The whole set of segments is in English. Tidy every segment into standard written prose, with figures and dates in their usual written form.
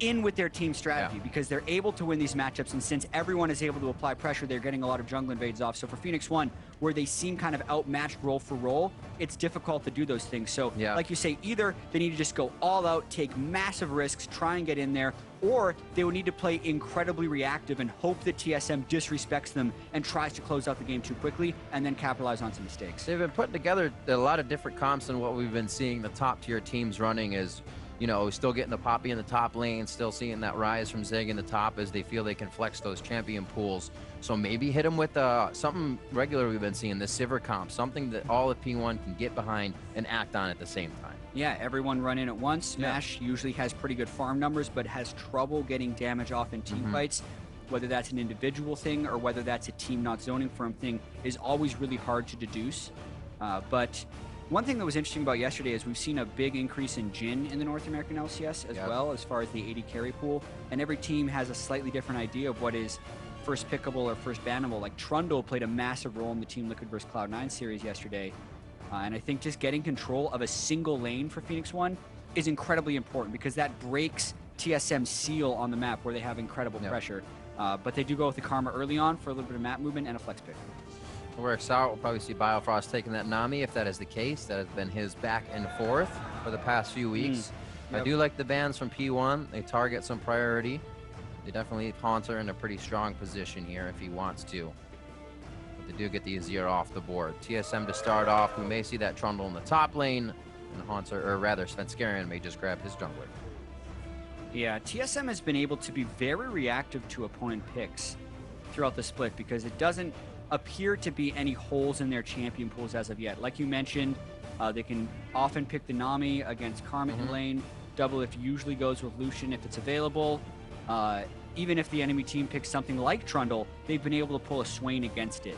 in with their team strategy because they're able to win these matchups, and since everyone is able to apply pressure, they're getting a lot of jungle invades off. So for Phoenix1, where they seem kind of outmatched role for role, it's difficult to do those things. So like you say, either they need to just go all out, take massive risks, try and get in there, or they would need to play incredibly reactive and hope that TSM disrespects them and tries to close out the game too quickly and then capitalize on some mistakes. They've been putting together a lot of different comps than what we've been seeing the top tier teams running is, you know, still getting the Poppy in the top lane, still seeing that rise from Zig in the top as they feel they can flex those champion pools. So maybe hit them with something regular we've been seeing, the Sivir comp, something that all of P1 can get behind and act on at the same time. Yeah, everyone run in at once. Smash usually has pretty good farm numbers, but has trouble getting damage off in team fights. Whether that's an individual thing or whether that's a team not zoning for him thing is always really hard to deduce. But one thing that was interesting about yesterday is we've seen a big increase in Jhin in the North American LCS as well, as far as the AD carry pool. And every team has a slightly different idea of what is first pickable or first bannable. Like Trundle played a massive role in the Team Liquid vs Cloud9 series yesterday. And I think just getting control of a single lane for Phoenix1 is incredibly important because that breaks TSM's seal on the map where they have incredible pressure. But they do go with the Karma early on for a little bit of map movement and a flex pick. Works out. We'll probably see Biofrost taking that Nami if that is the case. That has been his back and forth for the past few weeks. I do like the bans from P1. They target some priority. They definitely leave Haunter in a pretty strong position here if he wants to. But they do get the Azir off the board. TSM to start off. We may see that Trundle in the top lane, and Haunter, or rather Svenskarian, may just grab his jungler. Yeah, TSM has been able to be very reactive to opponent picks throughout the split because it doesn't appear to be any holes in their champion pools as of yet. Like you mentioned, they can often pick the Nami against Karma in lane. Doublelift usually goes with Lucian if it's available. Even if the enemy team picks something like Trundle, they've been able to pull a Swain against it,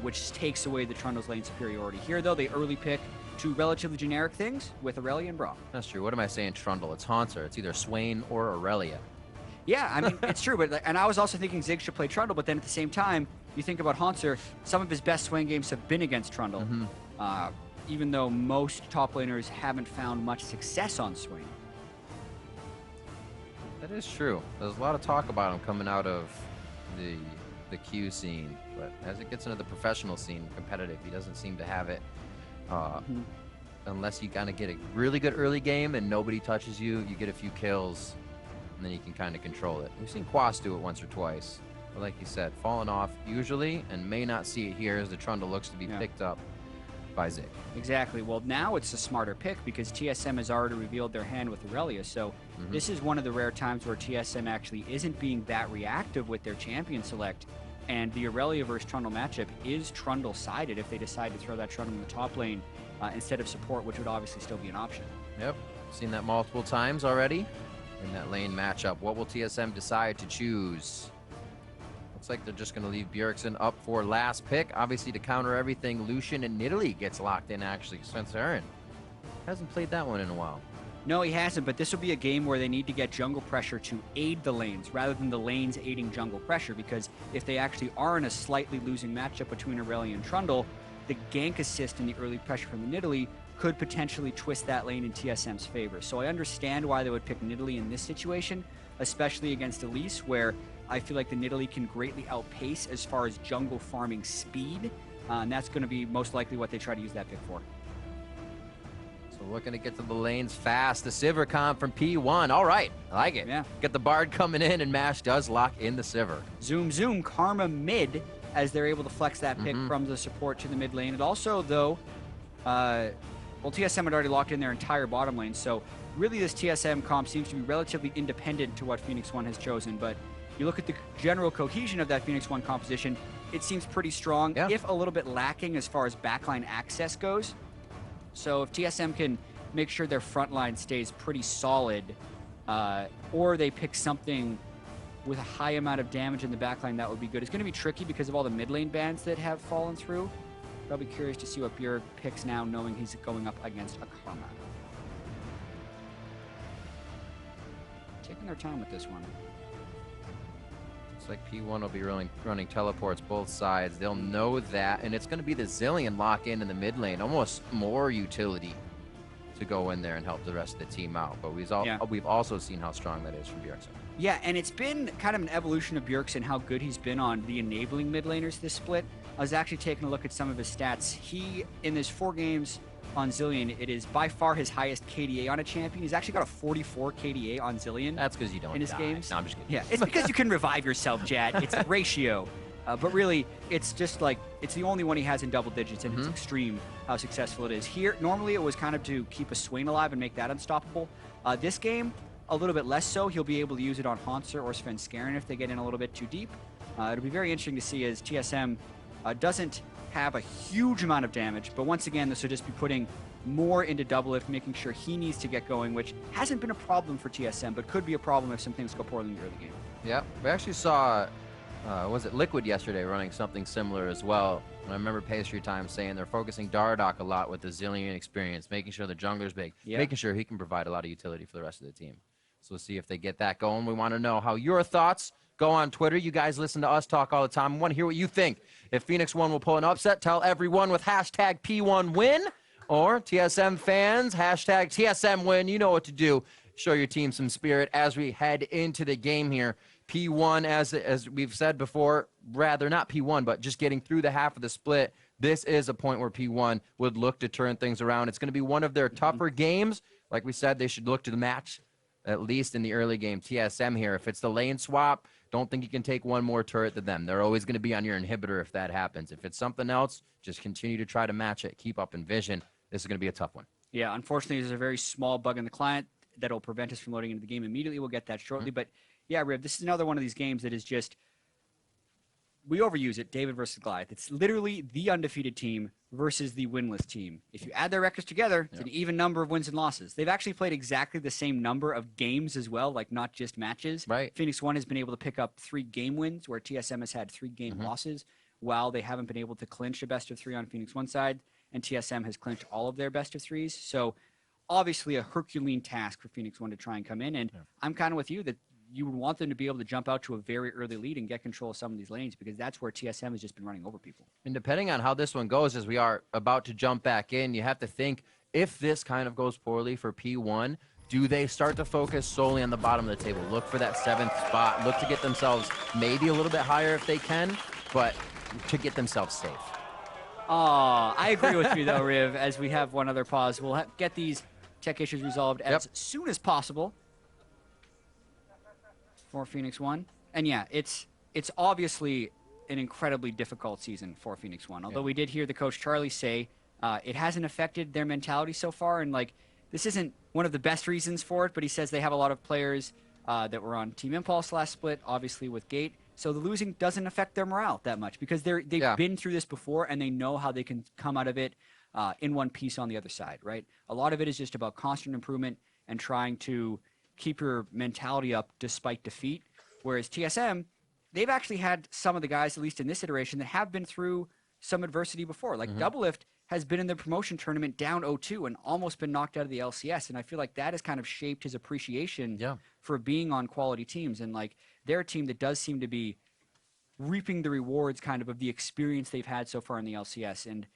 which takes away the Trundle's lane superiority. Here, though, they early pick two relatively generic things with Aurelia and Braum. That's true. What am I saying, Trundle? It's Haunter. It's either Swain or Aurelia. Yeah, I mean, it's true. But and I was also thinking Zig should play Trundle, but then at the same time, you think about Haunter, some of his best Swain games have been against Trundle, even though most top laners haven't found much success on Swain. That is true. There's a lot of talk about him coming out of the Q scene, but as it gets into the professional scene, competitive, he doesn't seem to have it. Unless you kind of get a really good early game and nobody touches you, you get a few kills, and then you can kind of control it. We've seen Quas do it once or twice. But like you said, falling off usually, and may not see it here as the Trundle looks to be picked up by Zig. Exactly. Well, now it's a smarter pick because TSM has already revealed their hand with Aurelia. So this is one of the rare times where TSM actually isn't being that reactive with their champion select. And the Aurelia versus Trundle matchup is Trundle-sided if they decide to throw that Trundle in the top lane instead of support, which would obviously still be an option. Yep. Seen that multiple times already in that lane matchup. What will TSM decide to choose? Looks like they're just going to leave Bjergsen up for last pick. Obviously, to counter everything, Lucian and Nidalee gets locked in, actually. Svenskarian hasn't played that one in a while. No, he hasn't, but this will be a game where they need to get jungle pressure to aid the lanes rather than the lanes aiding jungle pressure, because if they actually are in a slightly losing matchup between Aurelia and Trundle, the gank assist and the early pressure from the Nidalee could potentially twist that lane in TSM's favor. So I understand why they would pick Nidalee in this situation, especially against Elise, where I feel like the Nidalee can greatly outpace as far as jungle farming speed, and that's going to be most likely what they try to use that pick for. So looking to get to the lanes fast. The Sivir comp from P1. All right, I like it. Yeah. Get the Bard coming in, and Mash does lock in the Sivir. Zoom, zoom, Karma mid, as they're able to flex that pick from the support to the mid lane. And also, though, well, TSM had already locked in their entire bottom lane, so really this TSM comp seems to be relatively independent to what Phoenix1 has chosen, but you look at the general cohesion of that Phoenix1 composition, it seems pretty strong, if a little bit lacking as far as backline access goes. So if TSM can make sure their front line stays pretty solid, or they pick something with a high amount of damage in the backline, that would be good. It's going to be tricky because of all the mid lane bans that have fallen through. But I'll be curious to see what Bjerg picks now, knowing he's going up against a Karma. Taking their time with this one. Looks like P1 will be running teleports both sides. They'll know that, and it's going to be the Zillion lock in the mid lane. Almost more utility to go in there and help the rest of the team out. But we've also seen how strong that is from Bjergsen. Yeah, and it's been kind of an evolution of Bjergsen, how good he's been on the enabling mid laners this split. I was actually taking a look at some of his stats. He, in his 4 games on Zilean, it is by far his highest KDA on a champion. He's actually got a 44 KDA on Zilean. That's because you don't in his die. games. No, I'm just kidding. Yeah, it's because you can revive yourself, Jad. It's a ratio. But really, it's just like, it's the only one he has in double digits, and it's extreme how successful it is. Here, normally it was kind of to keep a Swain alive and make that unstoppable. This game, a little bit less so. He'll be able to use it on Haunter or Svenskeren if they get in a little bit too deep. It'll be very interesting to see, as TSM doesn't have a huge amount of damage, but once again, this will just be putting more into Doublelift, making sure he needs to get going, which hasn't been a problem for TSM, but could be a problem if some things go poorly in the early game. Yeah, we actually saw, was it Liquid yesterday running something similar as well. And I remember Pastry Time saying they're focusing Dardoch a lot with the Zilean experience, making sure the jungler's big, making sure he can provide a lot of utility for the rest of the team. So we'll see if they get that going. We want to know how your thoughts go on Twitter. You guys listen to us talk all the time. We want to hear what you think. If Phoenix1 will pull an upset, tell everyone with hashtag P1win. Or TSM fans, hashtag TSM win. You know what to do. Show your team some spirit as we head into the game here. P1, as we've said before, rather not P1, but just getting through the half of the split. This is a point where P1 would look to turn things around. It's going to be one of their tougher games. Like we said, they should look to the match, at least in the early game. TSM here, if it's the lane swap, don't think you can take one more turret than them. They're always going to be on your inhibitor if that happens. If it's something else, just continue to try to match it. Keep up in vision. This is going to be a tough one. Yeah, unfortunately, there's a very small bug in the client that will prevent us from loading into the game immediately. We'll get that shortly. But yeah, Riv, this is another one of these games that is just, we overuse it, David versus Goliath. It's literally the undefeated team versus the winless team. If you add their records together, it's an even number of wins and losses. They've actually played exactly the same number of games as well, like not just matches. Right. Phoenix1 has been able to pick up 3 game wins, where TSM has had 3 game losses, while they haven't been able to clinch a best of 3 on Phoenix1 side, and TSM has clinched all of their best of 3s. So obviously a Herculean task for Phoenix1 to try and come in, and I'm kind of with you that you would want them to be able to jump out to a very early lead and get control of some of these lanes, because that's where TSM has just been running over people. And depending on how this one goes, as we are about to jump back in, you have to think, if this kind of goes poorly for P1, do they start to focus solely on the bottom of the table? Look for that 7th spot, look to get themselves maybe a little bit higher if they can, but to get themselves safe. Oh, I agree with you, though, Riv, as we have one other pause. We'll get these tech issues resolved as soon as possible for Phoenix1. And yeah, it's obviously an incredibly difficult season for Phoenix1. Although we did hear the coach Charlie say it hasn't affected their mentality so far, and like, this isn't one of the best reasons for it, but he says they have a lot of players that were on Team Impulse last split, obviously with Gate. So the losing doesn't affect their morale that much, because they've been through this before, and they know how they can come out of it in one piece on the other side, right? A lot of it is just about constant improvement and trying to keep your mentality up despite defeat. Whereas TSM, they've actually had some of the guys, at least in this iteration, that have been through some adversity before. Like Doublelift has been in the promotion tournament down 0-2 and almost been knocked out of the LCS. And I feel like that has kind of shaped his appreciation for being on quality teams. And like, they're a team that does seem to be reaping the rewards kind of the experience they've had so far in the LCS. And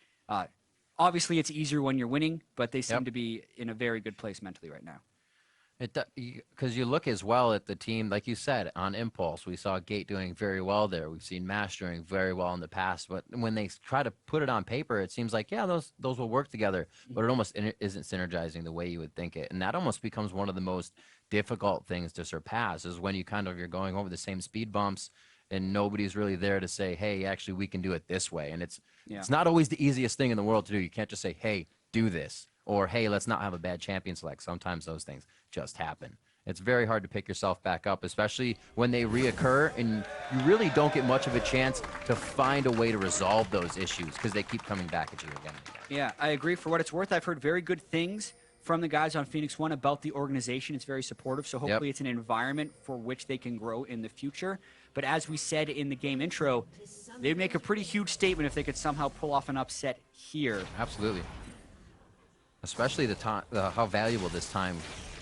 obviously it's easier when you're winning, but they seem to be in a very good place mentally right now. Because you look as well at the team, like you said, on Impulse, we saw Gate doing very well there. We've seen MASH doing very well in the past. But when they try to put it on paper, it seems like, yeah, those will work together. But it almost isn't synergizing the way you would think it. And that almost becomes one of the most difficult things to surpass, is when you're going over the same speed bumps and nobody's really there to say, hey, actually, we can do it this way. And it's not always the easiest thing in the world to do. You can't just say, hey, do this. Or, hey, let's not have a bad champion select. Sometimes those things just happen. It's very hard to pick yourself back up, especially when they reoccur, and you really don't get much of a chance to find a way to resolve those issues because they keep coming back at you again and again. Yeah, I agree. For what it's worth, I've heard very good things from the guys on Phoenix1 about the organization. It's very supportive, so hopefully it's an environment for which they can grow in the future. But as we said in the game intro, they'd make a pretty huge statement if they could somehow pull off an upset here. Absolutely. Especially how valuable this time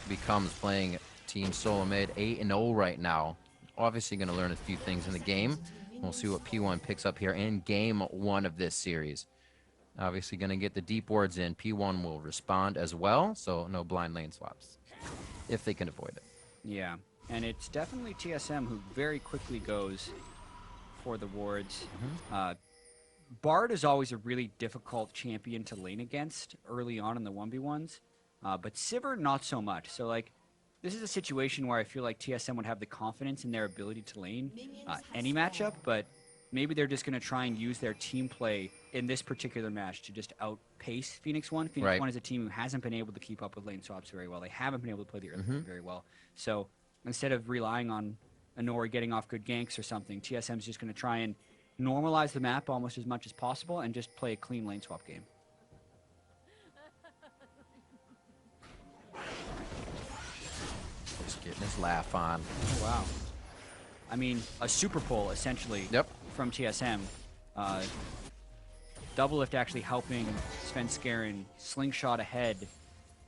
becomes playing Team SoloMid 8-0 right now. Obviously going to learn a few things in the game. We'll see what P1 picks up here in game 1 of this series. Obviously going to get the deep wards in. P1 will respond as well, so no blind lane swaps, if they can avoid it. Yeah, and it's definitely TSM who very quickly goes for the wards. Bard is always a really difficult champion to lane against early on in the 1v1s, but Sivir not so much. So like, this is a situation where I feel like TSM would have the confidence in their ability to lane any matchup, but maybe they're just going to try and use their team play in this particular match to just outpace Phoenix1. Phoenix1 is a team who hasn't been able to keep up with lane swaps very well. They haven't been able to play the early game very well. So instead of relying on Anori getting off good ganks or something, TSM's just going to try and normalize the map almost as much as possible and just play a clean lane swap game. Just getting his laugh on. Oh, wow. I mean, a super pull, essentially, from TSM. Doublelift actually helping Svenskeren slingshot ahead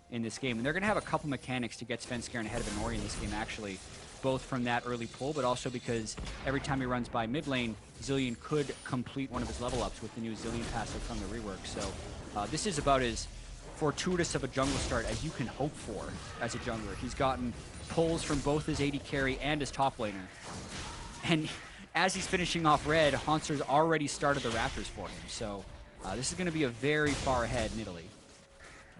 in this game. And they're going to have a couple mechanics to get Svenskeren ahead of Anori in this game, actually. Both from that early pull, but also because every time he runs by mid lane, Zilean could complete one of his level ups with the new Zilean passive from the rework. So this is about as fortuitous of a jungle start as you can hope for as a jungler. He's gotten pulls from both his AD carry and his top laner. And as he's finishing off red, Hauntzer's already started the Raptors for him. So this is going to be a very far ahead in Italy.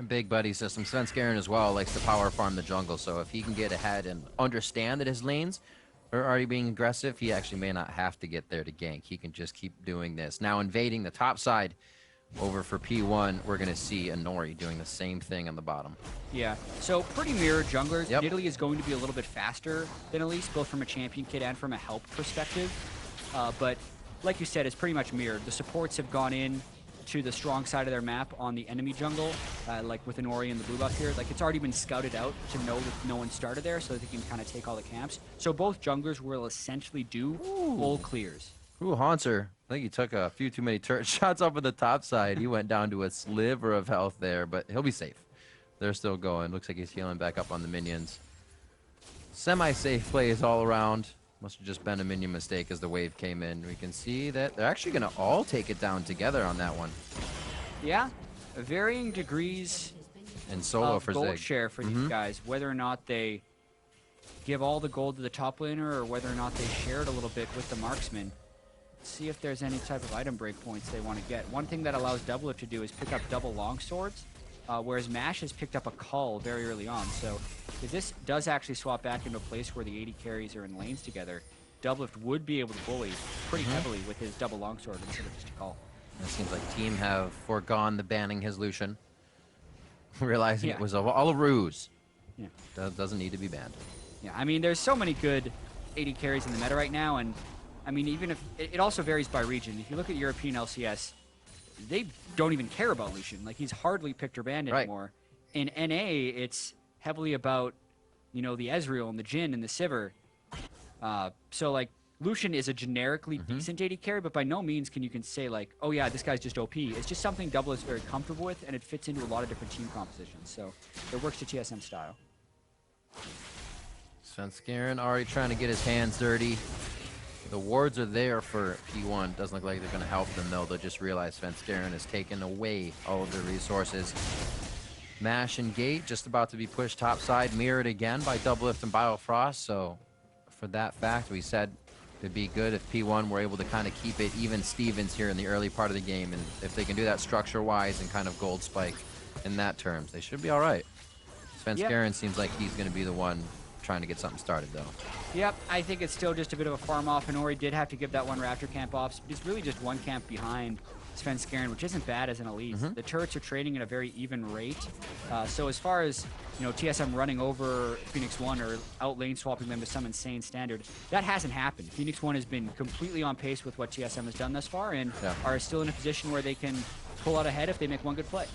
Big buddy system. Svenskeren as well likes to power farm the jungle, so if he can get ahead and understand that his lanes are already being aggressive, he actually may not have to get there to gank. He can just keep doing this. Now invading the top side over for P1, we're going to see Anori doing the same thing on the bottom. Yeah, so pretty mirrored junglers. Italy is going to be a little bit faster than Elise, both from a champion kit and from a help perspective. But like you said, it's pretty much mirrored. The supports have gone in to the strong side of their map on the enemy jungle, like with Anori and the blue buff here. Like, it's already been scouted out to know that no one started there so that they can kind of take all the camps. So both junglers will essentially do full clears. Ooh, Haunter. I think he took a few too many turret shots up at the top side. He went down to a sliver of health there, but he'll be safe. They're still going. Looks like he's healing back up on the minions. Semi-safe plays all around. Must have just been a minion mistake as the wave came in. We can see that they're actually going to all take it down together on that one. Yeah, varying degrees and solo of for gold Zig. share for these guys, whether or not they give all the gold to the top laner or whether or not they share it a little bit with the marksman. Let's see if there's any type of item break points they want to get. One thing that allows Doublelift to do is pick up double longswords, whereas Mash has picked up a cull very early on. So if this does actually swap back into a place where the AD carries are in lanes together, Doublelift would be able to bully pretty heavily with his double longsword instead of just a cull. It seems like Team have foregone the banning his Lucian, realizing it was all a ruse. Yeah. Doesn't need to be banned. Yeah, I mean, there's so many good AD carries in the meta right now, and I mean, even if it also varies by region. If you look at European LCS, they don't even care about Lucian. Like, he's hardly picked or banned anymore. In NA, it's heavily about, you know, the Ezreal and the Jhin and the Sivir. So, like, Lucian is a generically decent AD carry, but by no means can you say, like, oh yeah, this guy's just OP. It's just something Double is very comfortable with, and it fits into a lot of different team compositions. So it works to TSM style. Svenskeren already trying to get his hands dirty. The wards are there for P1. Doesn't look like they're going to help them, though. They'll just realize Svenskeren has taken away all of their resources. Mash and Gate just about to be pushed topside, mirrored again by Doublelift and Biofrost. So for that fact, we said it'd be good if P1 were able to kind of keep it even Stevens here in the early part of the game. And if they can do that structure-wise and kind of gold spike in that terms, they should be all right. Svenskeren seems like he's going to be the one trying to get something started, though. Yep, I think it's still just a bit of a farm off, and Ori did have to give that one Raptor camp off, but he's really just one camp behind Svenskeren, which isn't bad as an elite. The turrets are trading at a very even rate. So as far as, you know, TSM running over Phoenix1 or out lane swapping them to some insane standard, that hasn't happened. Phoenix1 has been completely on pace with what TSM has done thus far and are still in a position where they can pull out ahead if they make one good play.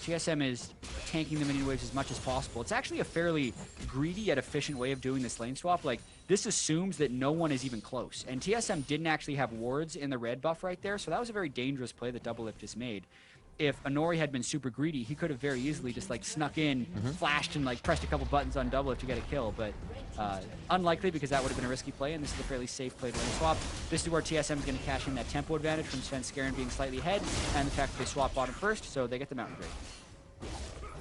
TSM is tanking the minion waves as much as possible. It's actually a fairly greedy yet efficient way of doing this lane swap. Like, this assumes that no one is even close. And TSM didn't actually have wards in the red buff right there, so that was a very dangerous play that Doublelift just made. if Inori had been super greedy, he could have very easily just like snuck in, flashed, and like pressed a couple buttons on double to get a kill. But unlikely, because that would have been a risky play, and this is a fairly safe play to lane swap. This is where TSM is going to cash in that tempo advantage from Svenskeren being slightly ahead, and the fact that they swap bottom first, so they get the mountain grade.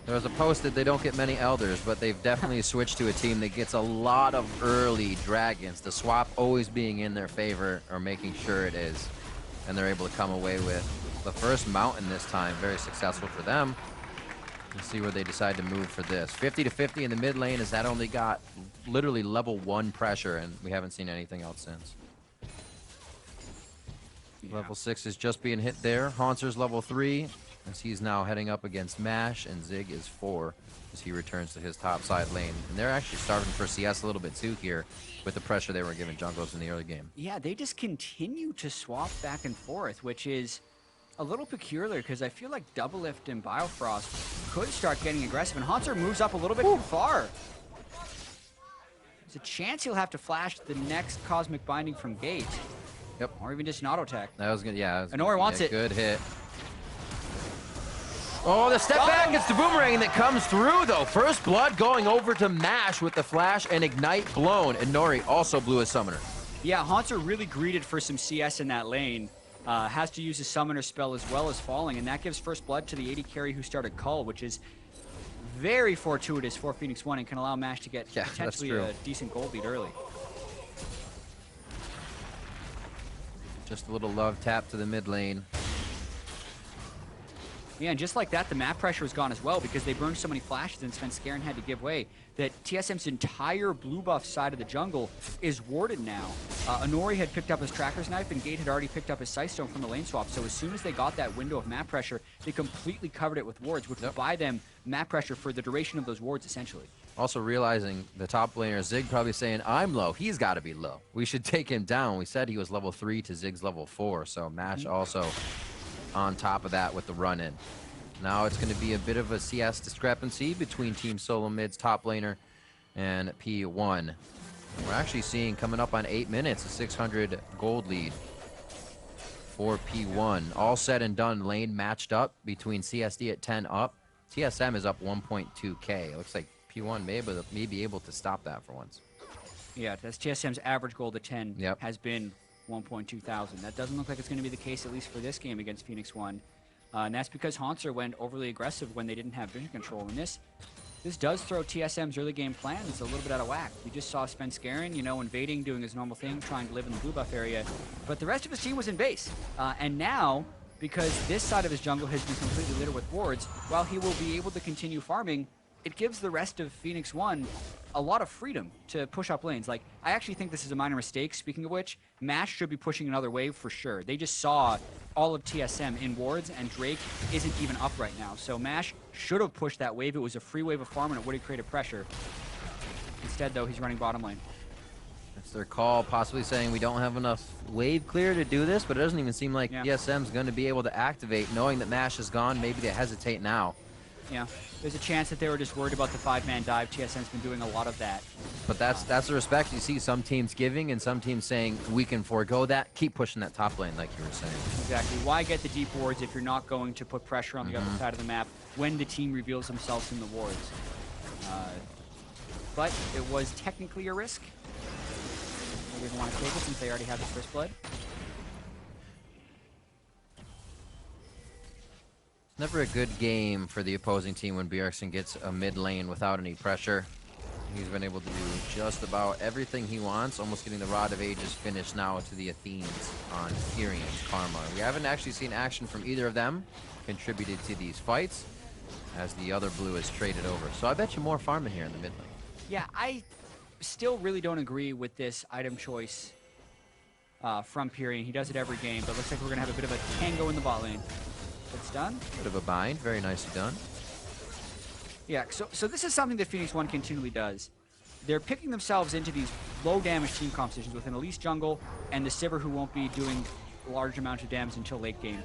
There was a post that they don't get many elders, but they've definitely switched to a team that gets a lot of early dragons. The swap always being in their favor, or making sure it is, and they're able to come away with the first mountain this time. Very successful for them. Let's see where they decide to move for this. 50 to 50 in the mid lane, as that only got literally level 1 pressure, and we haven't seen anything else since. Yeah. Level 6 is just being hit there. Haunter's level 3, as he's now heading up against Mash, and Zig is 4 as he returns to his top side lane. And they're actually starving for CS a little bit too here with the pressure they were giving jungles in the early game. Yeah, they just continue to swap back and forth, which is a little peculiar, because I feel like Doublelift and Biofrost could start getting aggressive, and Haunter moves up a little bit too far. There's a chance he'll have to flash the next Cosmic Binding from Gate. Yep. Or even just an auto tech. That was good, yeah. Inori wants it. Good hit. Oh, the step back gets the boomerang that comes through, though. First blood going over to Mash with the flash and ignite blown. Inori also blew a summoner. Yeah, Haunter really greeted for some CS in that lane. Has to use his summoner spell as well as falling, and that gives first blood to the AD carry who started Cull, which is very fortuitous for Phoenix1 and can allow Mash to get potentially a decent gold lead early. Just a little love tap to the mid lane. Yeah, and just like that, the map pressure is gone as well, because they burned so many flashes and Svenskeren had to give way, that TSM's entire blue buff side of the jungle is warded now. Inori had picked up his Tracker's Knife, and Gate had already picked up his Sightstone from the lane swap, so as soon as they got that window of map pressure, they completely covered it with wards, which would buy them map pressure for the duration of those wards, essentially. Also realizing the top laner, Zig, probably saying, I'm low. He's got to be low. We should take him down. We said he was level 3 to Zig's level 4, so Mash also on top of that with the run-in. Now it's going to be a bit of a CS discrepancy between Team SoloMid's top laner and P1. We're actually seeing, coming up on 8 minutes, a 600 gold lead for P1. All said and done, lane matched up between CSD at 10 up. TSM is up 1.2k. It looks like P1 may be able to stop that for once. Yeah, that's TSM's average gold at 10 Yep. has been 1.2 thousand. That doesn't look like it's going to be the case, at least for this game against Phoenix1. And that's because Haunter went overly aggressive when they didn't have vision control. And this does throw TSM's early game plans a little bit out of whack. We just saw Svenskeren, you know, invading, doing his normal thing, trying to live in the blue buff area. But the rest of his team was in base. And now, because this side of his jungle has been completely littered with wards, while he will be able to continue farming, it gives the rest of Phoenix1 a lot of freedom to push up lanes. Like, I actually think this is a minor mistake. Speaking of which, Mash should be pushing another wave for sure. They just saw all of TSM in wards, and Drake isn't even up right now. So Mash should have pushed that wave. It was a free wave of farm, and it would have created pressure. Instead, though, he's running bottom lane. That's their call, possibly saying we don't have enough wave clear to do this, but it doesn't even seem like TSM's going to be able to activate. Knowing that Mash is gone, maybe they hesitate now. Yeah, there's a chance that they were just worried about the 5-man dive. TSM's been doing a lot of that. But that's the respect you see some teams giving and some teams saying, we can forego that, keep pushing that top lane like you were saying. Exactly. Why get the deep wards if you're not going to put pressure on the other side of the map when the team reveals themselves in the wards? But it was technically a risk. They didn't want to take it since they already have the first blood. Never a good game for the opposing team when Bjergsen gets a mid lane without any pressure. He's been able to do just about everything he wants, almost getting the Rod of Ages finished now to the Athenes on Tyrion's Karma. We haven't actually seen action from either of them contributed to these fights, as the other blue is traded over. So I bet you more farming here in the mid lane. Yeah, I still really don't agree with this item choice from Pyrion. He does it every game, but looks like we're going to have a bit of a tango in the bot lane. It's done. Bit of a bind, very nicely done. Yeah, so this is something that Phoenix1 continually does. They're picking themselves into these low damage team compositions with an Elise jungle and the Sivir who won't be doing large amounts of damage until late game.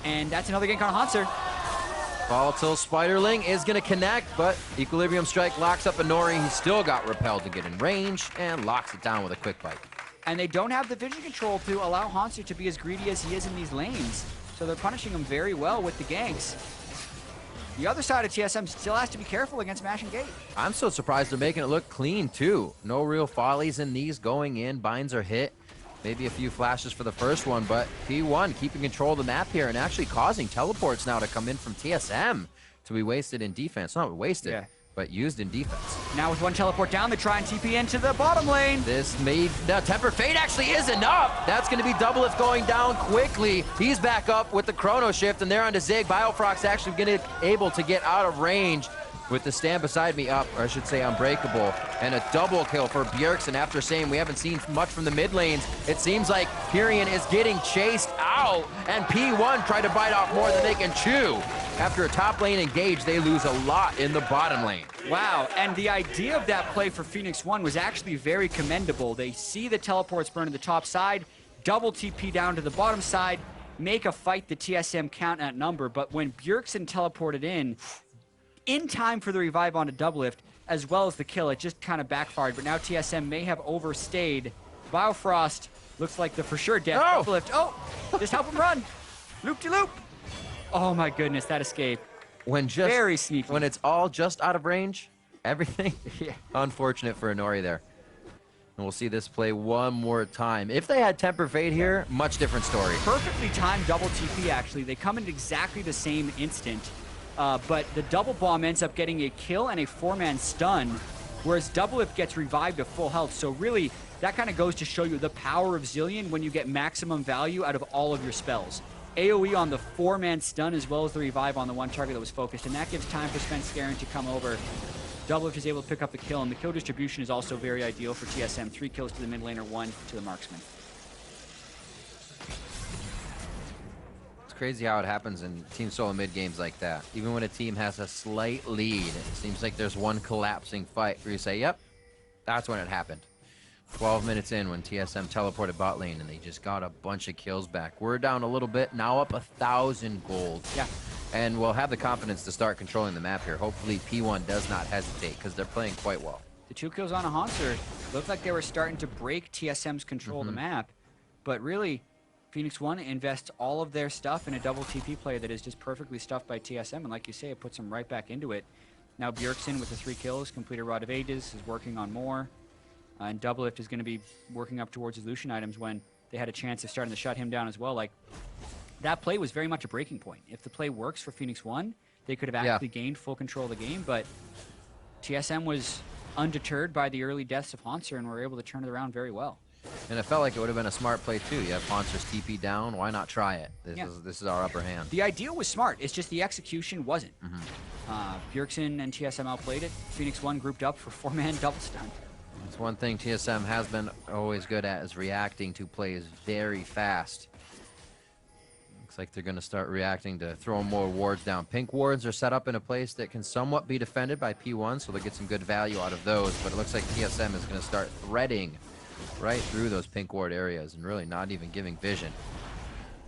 And that's another gank on Haunter. Volatile Spiderling is going to connect, but Equilibrium Strike locks up Inori. He still got repelled to get in range and locks it down with a quick bite. And they don't have the vision control to allow Haunter to be as greedy as he is in these lanes. So they're punishing him very well with the ganks. The other side of TSM still has to be careful against Mash and Gage. I'm so surprised they're making it look clean, too. No real follies in these going in. Binds are hit. Maybe a few flashes for the first one, but P1 keeping control of the map here and actually causing teleports now to come in from TSM to be wasted in defense. Not wasted, but used in defense. Now with one teleport down, they try and TP into the bottom lane. This made... Now, Temper Fate actually is enough. That's going to be Doublelift going down quickly. He's back up with the Chrono Shift, and they're onto Zig. Biofrog's actually able to get out of range with the Stand Beside Me up, or I should say Unbreakable, and a double kill for Bjergsen. After saying we haven't seen much from the mid lanes, it seems like Pyrion is getting chased out, and P1 tried to bite off more than they can chew. After a top lane engage, they lose a lot in the bottom lane. Wow, and the idea of that play for Phoenix1 was actually very commendable. They see the teleports burn to the top side, double TP down to the bottom side, make a fight the TSM count at number, but when Bjergsen teleported in time for the revive onto Doublelift, as well as the kill, it just kind of backfired, but now TSM may have overstayed. Biofrost looks like the for sure death. Oh! Doublelift, oh, just help him run. Loop-de-loop. Oh my goodness, that escape. Very sneaky. When it's all just out of range, everything. Unfortunate for Inori there. And we'll see this play one more time. If they had Temper Fate here, much different story. Perfectly timed double TP, actually. They come in exactly the same instant. But the double bomb ends up getting a kill and a 4-man stun, whereas Doublelift gets revived to full health. So really, that kind of goes to show you the power of Zilean when you get maximum value out of all of your spells. AoE on the 4-man stun as well as the revive on the one target that was focused, and that gives time for Svenskeren to come over. Doublelift is able to pick up the kill, and the kill distribution is also very ideal for TSM. 3 kills to the mid laner, 1 to the marksman. It's crazy how it happens in Team SoloMid games like that. Even when a team has a slight lead, it seems like there's one collapsing fight where you say, yep, that's when it happened. 12 minutes in when TSM teleported bot lane and they just got a bunch of kills back. We're down a little bit, now up 1,000 gold. Yeah. And we'll have the confidence to start controlling the map here. Hopefully P1 does not hesitate because they're playing quite well. The 2 kills on a Haunter looked like they were starting to break TSM's control of the map, but really, Phoenix1 invests all of their stuff in a double TP play that is just perfectly stuffed by TSM, and like you say, it puts them right back into it. Now Bjergsen with the 3 kills, completed Rod of Ages, is working on more. And Doublelift is going to be working up towards his Lucian items when they had a chance of starting to shut him down as well. Like, that play was very much a breaking point. If the play works for Phoenix1, they could have actually gained full control of the game, but TSM was undeterred by the early deaths of Haunter and were able to turn it around very well. And it felt like it would have been a smart play too. You have Haunter's TP down, why not try it? This is our upper hand. The idea was smart, it's just the execution wasn't. Bjergsen and TSM outplayed it. Phoenix1 grouped up for 4-man double stun. It's one thing TSM has been always good at is reacting to plays very fast. Looks like they're going to start reacting to throwing more wards down. Pink wards are set up in a place that can somewhat be defended by P1, so they'll get some good value out of those. But it looks like TSM is going to start threading right through those pink ward areas and really not even giving vision.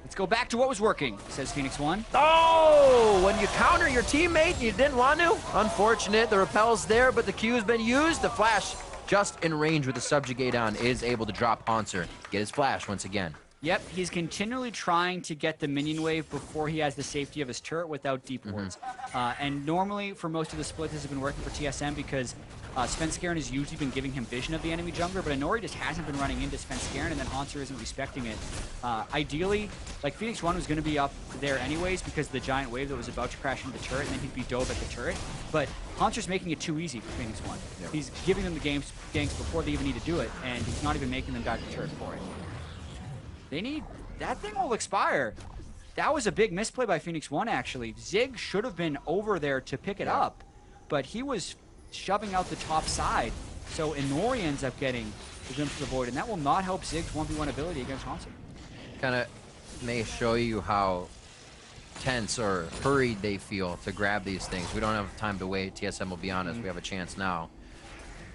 Let's go back to what was working, says Phoenix1. Oh, when you counter your teammate and you didn't want to? Unfortunate, the repel's there, but the Q has been used. The flash just in range with the subjugate on is able to drop Haunter, get his flash once again. Yep, he's continually trying to get the minion wave before he has the safety of his turret without deep wards. And normally, for most of the split, this has been working for TSM because Svenskeren has usually been giving him vision of the enemy jungler, but Inori just hasn't been running into Svenskeren, and then Haunter isn't respecting it. Ideally, like Phoenix1 was going to be up there anyways because of the giant wave that was about to crash into the turret, and then he'd be dove at the turret. But Haunter's making it too easy for Phoenix1. Yep. He's giving them the ganks before they even need to do it, and he's not even making them dive the turret for it. They need... That thing will expire. That was a big misplay by Phoenix1, actually. Zig should have been over there to pick it up, but he was shoving out the top side. So Inori ends up getting the Glimpse of the Void, and that will not help Zig's 1v1 ability against Haunter. Kind of may show you how tense or hurried they feel to grab these things. We don't have time to wait. TSM will be honest. We have a chance now.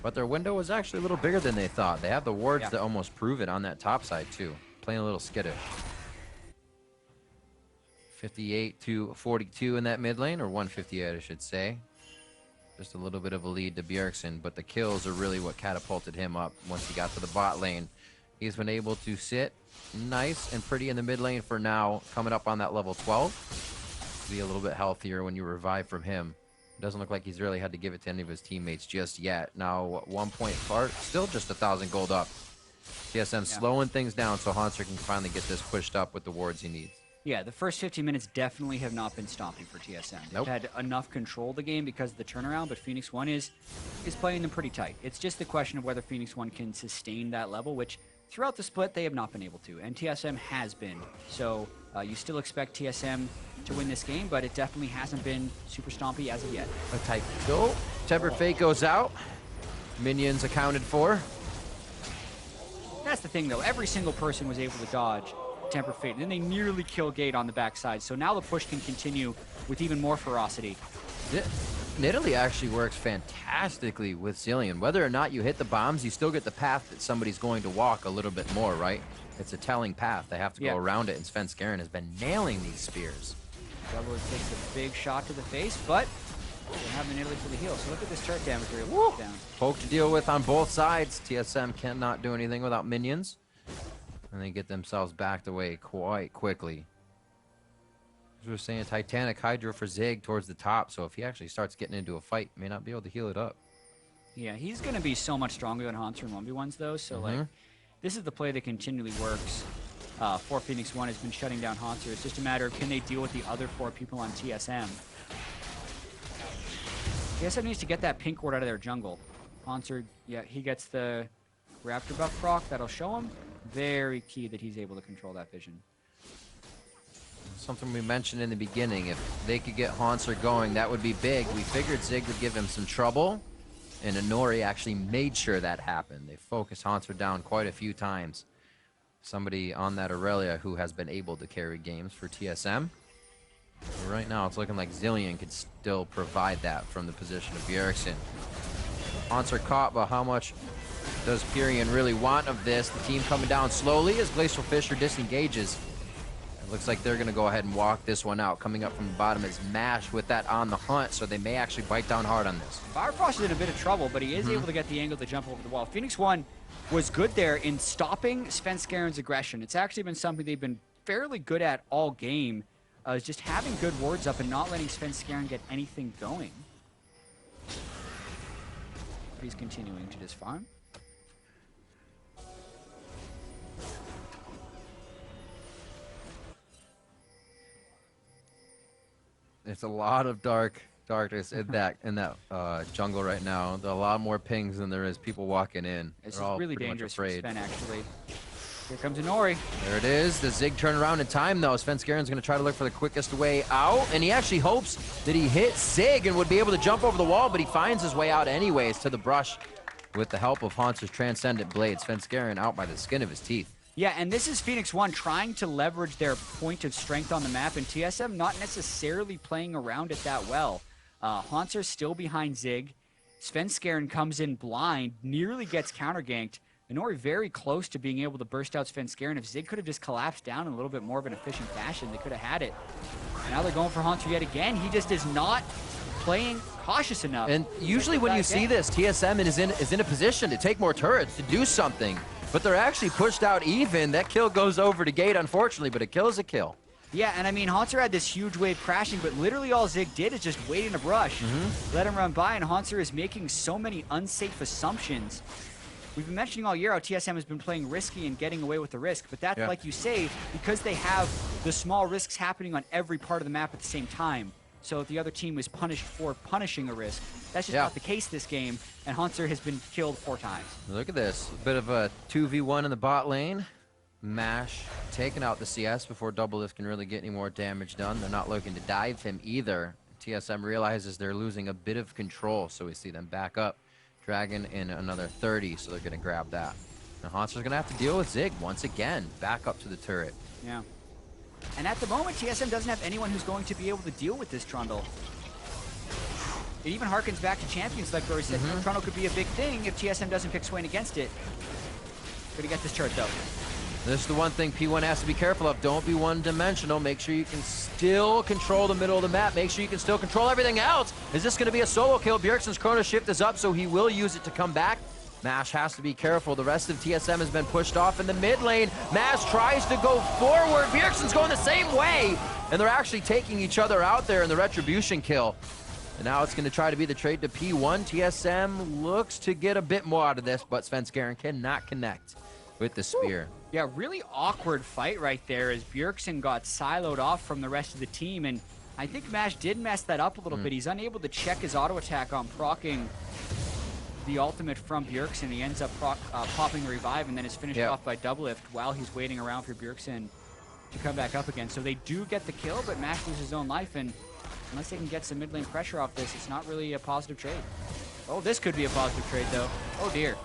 But their window was actually a little bigger than they thought. They have the wards that almost prove it on that top side, too. Playing a little skittish. 58 to 42 in that mid lane, or 158, I should say. Just a little bit of a lead to Bjergsen, but the kills are really what catapulted him up once he got to the bot lane. He's been able to sit nice and pretty in the mid lane for now, coming up on that level 12. Be a little bit healthier when you revive from him. Doesn't look like he's really had to give it to any of his teammates just yet. Now, 1 point apart, still just 1,000 gold up. TSM slowing things down so Hanser can finally get this pushed up with the wards he needs. Yeah, the first 15 minutes definitely have not been stomping for TSM. They've had enough control of the game because of the turnaround, but Phoenix1 is playing them pretty tight. It's just the question of whether Phoenix1 can sustain that level, which throughout the split they have not been able to, and TSM has been. So you still expect TSM to win this game, but it definitely hasn't been super stompy as of yet. A tight go. Tempered Fate goes out. Minions accounted for. That's the thing, though. Every single person was able to dodge Temper Fate, and then they nearly kill Gate on the backside. So now the push can continue with even more ferocity. Nidalee actually works fantastically with Zillion. Whether or not you hit the bombs, you still get the path that somebody's going to walk a little bit more, right? It's a telling path. They have to go around it, and Svenskeren has been nailing these spears. Double takes a big shot to the face, but they have Nidalee for the heal. So look at this turret damage they're able to put down. Poke to deal with on both sides. TSM cannot do anything without minions. And they get themselves backed away quite quickly. As we were saying, Titanic Hydra for Zig towards the top, so if he actually starts getting into a fight, he may not be able to heal it up. Yeah, he's going to be so much stronger than Hanser in 1v1s, though, so like, this is the play that continually works for Phoenix1 has been shutting down Hanser. It's just a matter of can they deal with the other 4 people on TSM. TSM needs to get that pink ward out of their jungle. Hanser, yeah, he gets the Raptor buff proc, that'll show him. Very key that he's able to control that vision. Something we mentioned in the beginning, if they could get Hanser going, that would be big. We figured Zig would give him some trouble, and Inori actually made sure that happened. They focused Hanser down quite a few times. Somebody on that Aurelia who has been able to carry games for TSM. But right now, it's looking like Zillion could still provide that from the position of Bjergsen. Hanser caught, but how much does Pyrian really want of this? The team coming down slowly as Glacial Fisher disengages. It looks like they're going to go ahead and walk this one out. Coming up from the bottom is Mash with that on the hunt, so they may actually bite down hard on this. Firefrost is in a bit of trouble, but he is able to get the angle to jump over the wall. Phoenix1 was good there in stopping Svenskeren's aggression. It's actually been something they've been fairly good at all game, is just having good wards up and not letting Svenskeren get anything going. He's continuing to just farm. There's a lot of darkness in that jungle right now. There are a lot more pings than there is people walking in. This is really dangerous for Sven, actually. Here comes Inori. There it is. The Zig turnaround in time, though. Svenskeren's going to try to look for the quickest way out, and he actually hopes that he hits Zig and would be able to jump over the wall, but he finds his way out anyways to the brush with the help of Hanser's Transcendent Blade. Svenskeren out by the skin of his teeth. Yeah, and this is Phoenix1 trying to leverage their point of strength on the map, and TSM not necessarily playing around it that well. Hanser's still behind Zig. Svenskeren comes in blind, nearly gets counter-ganked. Inori very close to being able to burst out Svenskeren. If Zig could have just collapsed down in a little bit more of an efficient fashion, they could have had it. Now they're going for Hanser yet again. He just is not playing cautious enough. And usually when you see this, TSM is in a position to take more turrets, to do something. But they're actually pushed out even. That kill goes over to Gate, unfortunately, but a kill is a kill. Yeah, and I mean, Hanser had this huge wave crashing, but literally all Zig did is just wait in a brush. Let him run by, and Hanser is making so many unsafe assumptions. We've been mentioning all year how TSM has been playing risky and getting away with the risk, but that's, like you say, because they have the small risks happening on every part of the map at the same time. So the other team was punished for punishing a risk. That's just not the case this game, and Hanser has been killed 4 times. Look at this. A bit of a 2v1 in the bot lane. Mash taking out the CS before Doublelift can really get any more damage done. They're not looking to dive him either. TSM realizes they're losing a bit of control, so we see them back up. Dragon in another 30, so they're going to grab that. Now Hanser's going to have to deal with Zig once again, back up to the turret. Yeah. And at the moment, TSM doesn't have anyone who's going to be able to deal with this Trundle. It even harkens back to Champions Select, where he said Trundle could be a big thing if TSM doesn't pick Swain against it. Gonna get this turret, though. This is the one thing P1 has to be careful of. Don't be one-dimensional. Make sure you can still control the middle of the map. Make sure you can still control everything else. Is this going to be a solo kill? Bjergsen's Chrono Shift is up, so he will use it to come back. Mash has to be careful. The rest of TSM has been pushed off in the mid lane. Mash tries to go forward. Bjergsen's going the same way. And they're actually taking each other out there in the retribution kill. And now it's going to try to be the trade to P1. TSM looks to get a bit more out of this, but Svenskeren cannot connect with the spear. Yeah, really awkward fight right there as Bjergsen got siloed off from the rest of the team. And I think Mash did mess that up a little bit. He's unable to check his auto attack on proccing the ultimate from Bjergsen. He ends up popping the revive and then is finished off by W5D2 while he's waiting around for Bjergsen to come back up again. So they do get the kill, but Mash loses his own life. And unless they can get some mid lane pressure off this, it's not really a positive trade. Oh, this could be a positive trade, though. Oh, dear.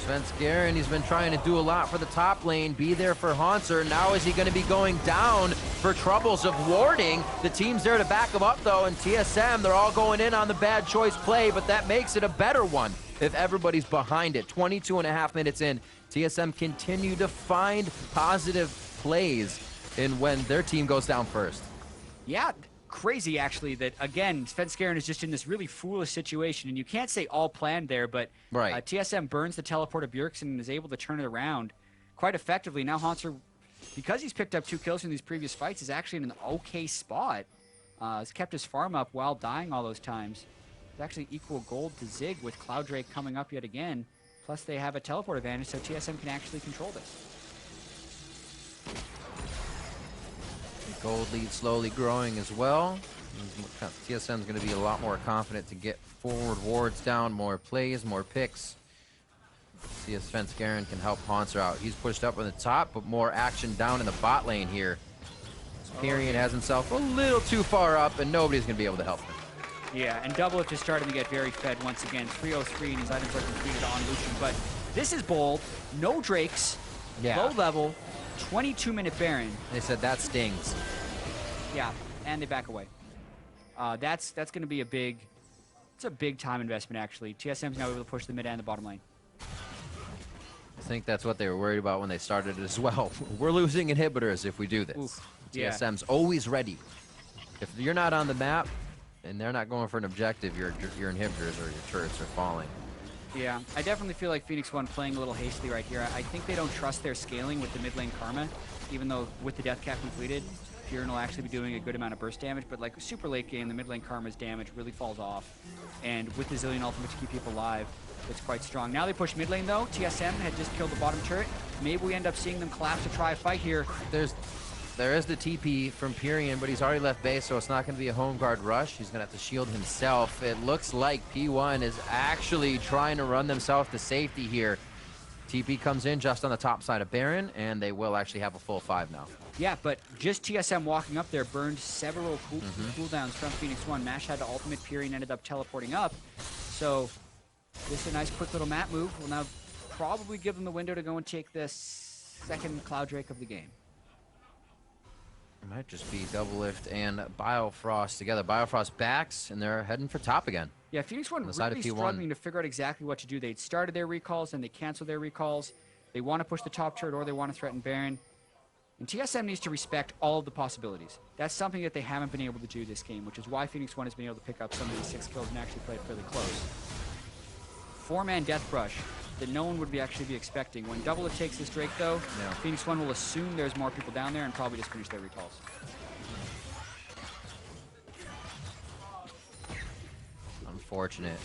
Svenskeren, he's been trying to do a lot for the top lane, be there for Haunter. Now is he going to be going down for troubles of warding? The team's there to back him up, though, and TSM, they're all going in on the bad choice play, but that makes it a better one if everybody's behind it. 22.5 minutes in, TSM continue to find positive plays in when their team goes down first. Yeah, crazy actually that, again, Svenskeren is just in this really foolish situation, and you can't say all planned there, but TSM burns the teleport of Bjergsen and is able to turn it around quite effectively. Now Haunter, because he's picked up 2 kills from these previous fights, is actually in an okay spot. Has kept his farm up while dying all those times. It's actually equal gold to Zig with Cloud Drake coming up yet again. Plus they have a teleport advantage, so TSM can actually control this. Gold lead slowly growing as well. TSM's going to be a lot more confident to get forward wards down, more plays, more picks. See if Svenskeren can help Haunter out. He's pushed up on the top, but more action down in the bot lane here. Period has himself a little too far up, and nobody's going to be able to help him. Yeah, and W5D2 is starting to get very fed once again. 303, and his items are completed on Lucian. But this is bold. No Drakes. Low level. 22-minute Baron. They said that stings. Yeah, and they back away. That's going to be a big time investment, actually. TSM's now able to push the mid and the bottom lane. I think that's what they were worried about when they started as well. We're losing inhibitors if we do this. Oof, TSM's always ready. If you're not on the map and they're not going for an objective, your inhibitors or your turrets are falling. Yeah, I definitely feel like Phoenix1 playing a little hastily right here. I think they don't trust their scaling with the mid lane Karma, even though with the death cap completed, Furin will actually be doing a good amount of burst damage, but like super late game, the mid lane Karma's damage really falls off. And with the Zillion ultimate to keep people alive, it's quite strong. Now they push mid lane though. TSM had just killed the bottom turret. Maybe we end up seeing them collapse to try a fight here. There is the TP from Pyrian, but he's already left base, so it's not going to be a home guard rush. He's going to have to shield himself. It looks like P1 is actually trying to run themselves to safety here. TP comes in just on the top side of Baron, and they will actually have a full 5 now. Yeah, but just TSM walking up there burned several cooldowns from Phoenix1. Mash had to ultimate. Pyrian ended up teleporting up. So this is a nice quick little map move. Will now probably give them the window to go and take this second Cloud Drake of the game. It might just be W5D2 and Biofrost together. Biofrost backs, and they're heading for top again. Yeah, Phoenix1 really struggling to figure out exactly what to do. They'd started their recalls, and they canceled their recalls. They want to push the top turret, or they want to threaten Baron. And TSM needs to respect all of the possibilities. That's something that they haven't been able to do this game, which is why Phoenix1 has been able to pick up some of these 6 kills and actually play it fairly close. 4-man Death Brush that no one would actually be expecting. When W5D2 takes this Drake, though, Phoenix1 will assume there's more people down there and probably just finish their recalls. Unfortunate.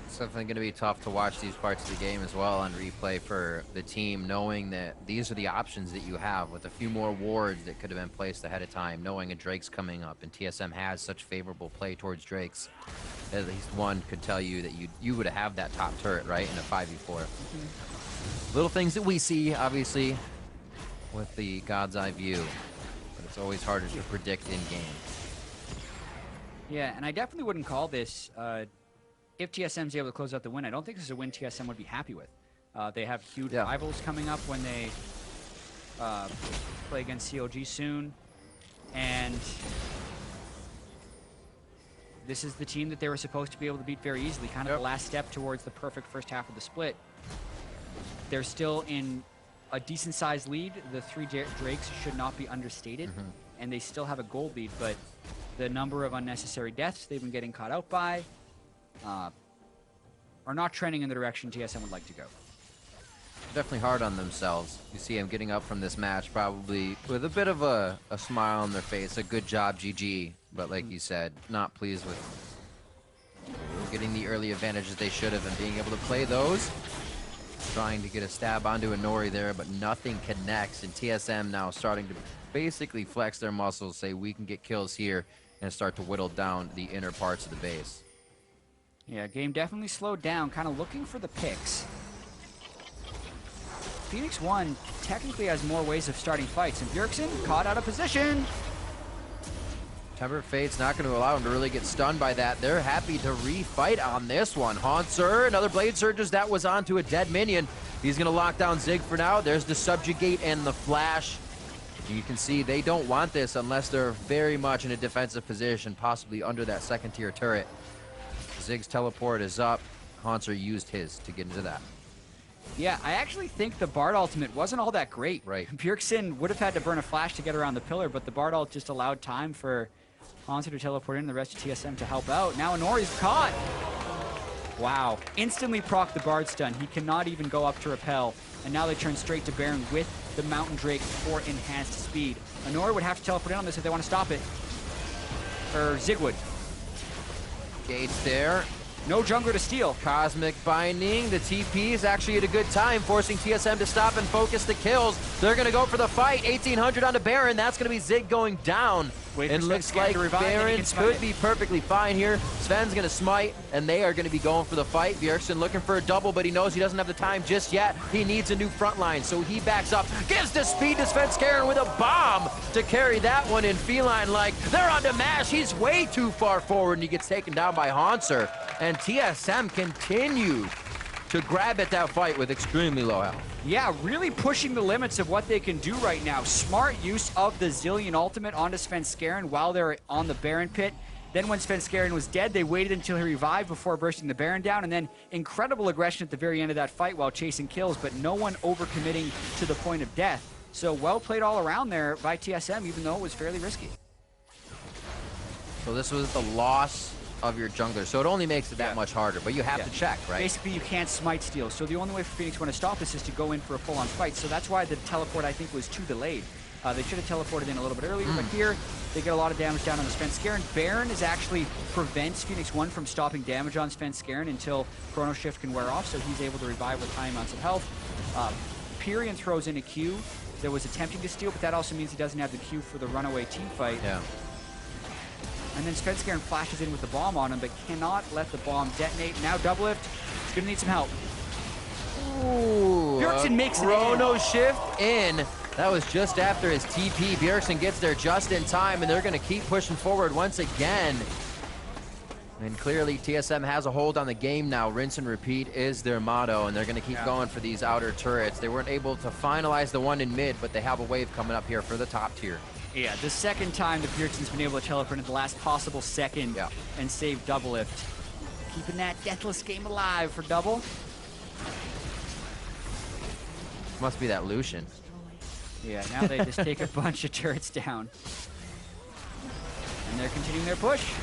It's definitely going to be tough to watch these parts of the game as well on replay for the team, knowing that these are the options that you have with a few more wards that could have been placed ahead of time, knowing a Drake's coming up, and TSM has such favorable play towards Drakes. At least one could tell you that you would have that top turret, right, in a 5v4. Little things that we see, obviously, with the God's Eye view, but it's always harder to predict in-game. Yeah, and I definitely wouldn't call this, if TSM's able to close out the win, I don't think this is a win TSM would be happy with. They have huge rivals coming up when they play against COG soon, and this is the team that they were supposed to be able to beat very easily, kind of the last step towards the perfect first half of the split. They're still in a decent-sized lead. The 3 Drakes should not be understated, and they still have a gold lead, but the number of unnecessary deaths they've been getting caught out by are are not trending in the direction TSM would like to go. Definitely hard on themselves. You see them getting up from this match probably with a bit of a smile on their face. A good job, GG. But like you said, not pleased with getting the early advantages they should have and being able to play those. Trying to get a stab onto a Nori there, but nothing connects. And TSM now starting to basically flex their muscles, say we can get kills here, and start to whittle down the inner parts of the base. Yeah, game definitely slowed down, kind of looking for the picks. Phoenix1 technically has more ways of starting fights, and Bjergsen caught out of position. Tempered Fate's not going to allow him to really get stunned by that. They're happy to refight on this one. Haunter, another Blade Surges, that was onto a dead minion. He's going to lock down Zig for now. There's the Subjugate and the Flash. You can see they don't want this unless they're very much in a defensive position, possibly under that second tier turret. Zig's teleport is up. Haunter used his to get into that. Yeah, I actually think the Bard ultimate wasn't all that great. Right. Bjergsen would have had to burn a flash to get around the pillar, but the Bard ult just allowed time for Haunter to teleport in, the rest of TSM to help out. Now Inori's caught. Wow. Instantly proc the Bard stun. He cannot even go up to repel. And now they turn straight to Baron with the Mountain Drake for enhanced speed. Inori would have to teleport in on this if they want to stop it. Or Zig would. Gage there. No jungler to steal. Cosmic Binding. The TP is actually at a good time, forcing TSM to stop and focus the kills. They're going to go for the fight. 1800 onto Baron. That's going to be Zig going down. And looks like Baron could be perfectly fine here. Sven's going to smite, and they are going to be going for the fight. Bjergsen looking for a double, but he knows he doesn't have the time just yet. He needs a new front line, so he backs up. Gives the speed to Sven with a bomb to carry that one in. Feline like, they're on to Mash. He's way too far forward, and he gets taken down by Haunter. And TSM continue to grab at that fight with extremely low health. Yeah, really pushing the limits of what they can do right now. Smart use of the Zillion ultimate onto Sven while they're on the Baron pit. Then when Sven was dead, they waited until he revived before bursting the Baron down, and then incredible aggression at the very end of that fight while chasing kills, but no one overcommitting to the point of death. So well played all around there by TSM, even though it was fairly risky. So this was the loss of your jungler, so it only makes it that much harder, but you have to check, right? Basically, you can't smite steal, so the only way for Phoenix1 to stop this is to go in for a full-on fight, so that's why the teleport, I think, was too delayed. They should have teleported in a little bit earlier, but here, they get a lot of damage down on the Sven. Baron is actually prevents Phoenix1 from stopping damage on Sven until Chrono Shift can wear off, so he's able to revive with high amounts of health. Pyrian throws in a Q that was attempting to steal, but that also means he doesn't have the Q for the runaway team fight. Yeah. And then Sven flashes in with the bomb on him, but cannot let the bomb detonate. Now double lift. He's gonna need some help. Ooh, Bjergsen makes it in. Chrono Shift in. That was just after his TP. Bjergsen gets there just in time, and they're gonna keep pushing forward once again. And clearly TSM has a hold on the game now. Rinse and repeat is their motto, and they're gonna keep going for these outer turrets. They weren't able to finalize the one in mid, but they have a wave coming up here for the top tier. Yeah, the second time that Bjergsen's been able to teleport at the last possible second and save double lift. Keeping that deathless game alive for double. Must be that Lucian. Yeah, now they just take a bunch of turrets down. And they're continuing their push.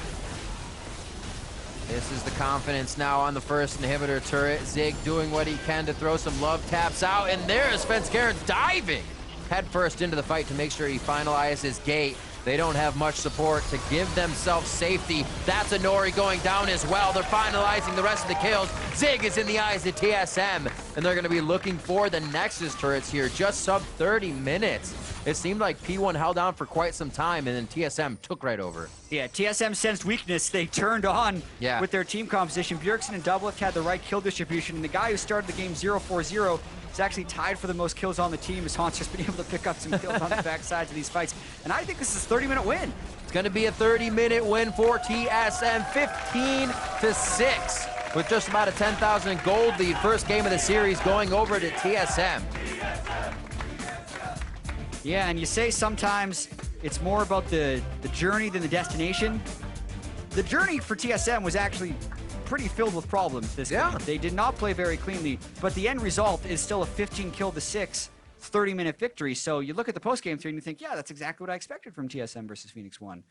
This is the confidence now on the first inhibitor turret. Zig doing what he can to throw some love taps out, and there's Sven diving headfirst into the fight to make sure he finalizes gate. They don't have much support to give themselves safety. That's a Nori going down as well. They're finalizing the rest of the kills. Zig is in the eyes of TSM, and they're going to be looking for the Nexus turrets here. Just sub 30 minutes. It seemed like P1 held on for quite some time, and then TSM took right over. Yeah, TSM sensed weakness. They turned on with their team composition. Bjergsen and Doublelift had the right kill distribution, and the guy who started the game 0-4-0 is actually tied for the most kills on the team, as Haun's just been able to pick up some kills on the backsides of these fights. And I think this is a 30-minute win. It's going to be a 30-minute win for TSM, 15-6, with just about a 10,000 gold lead. First game of the series going over to TSM. Yeah, and you say sometimes it's more about the journey than the destination. The journey for TSM was actually pretty filled with problems this game. They did not play very cleanly, but the end result is still a 15-6, 30-minute victory. So you look at the post-game theory and you think, yeah, that's exactly what I expected from TSM versus Phoenix1.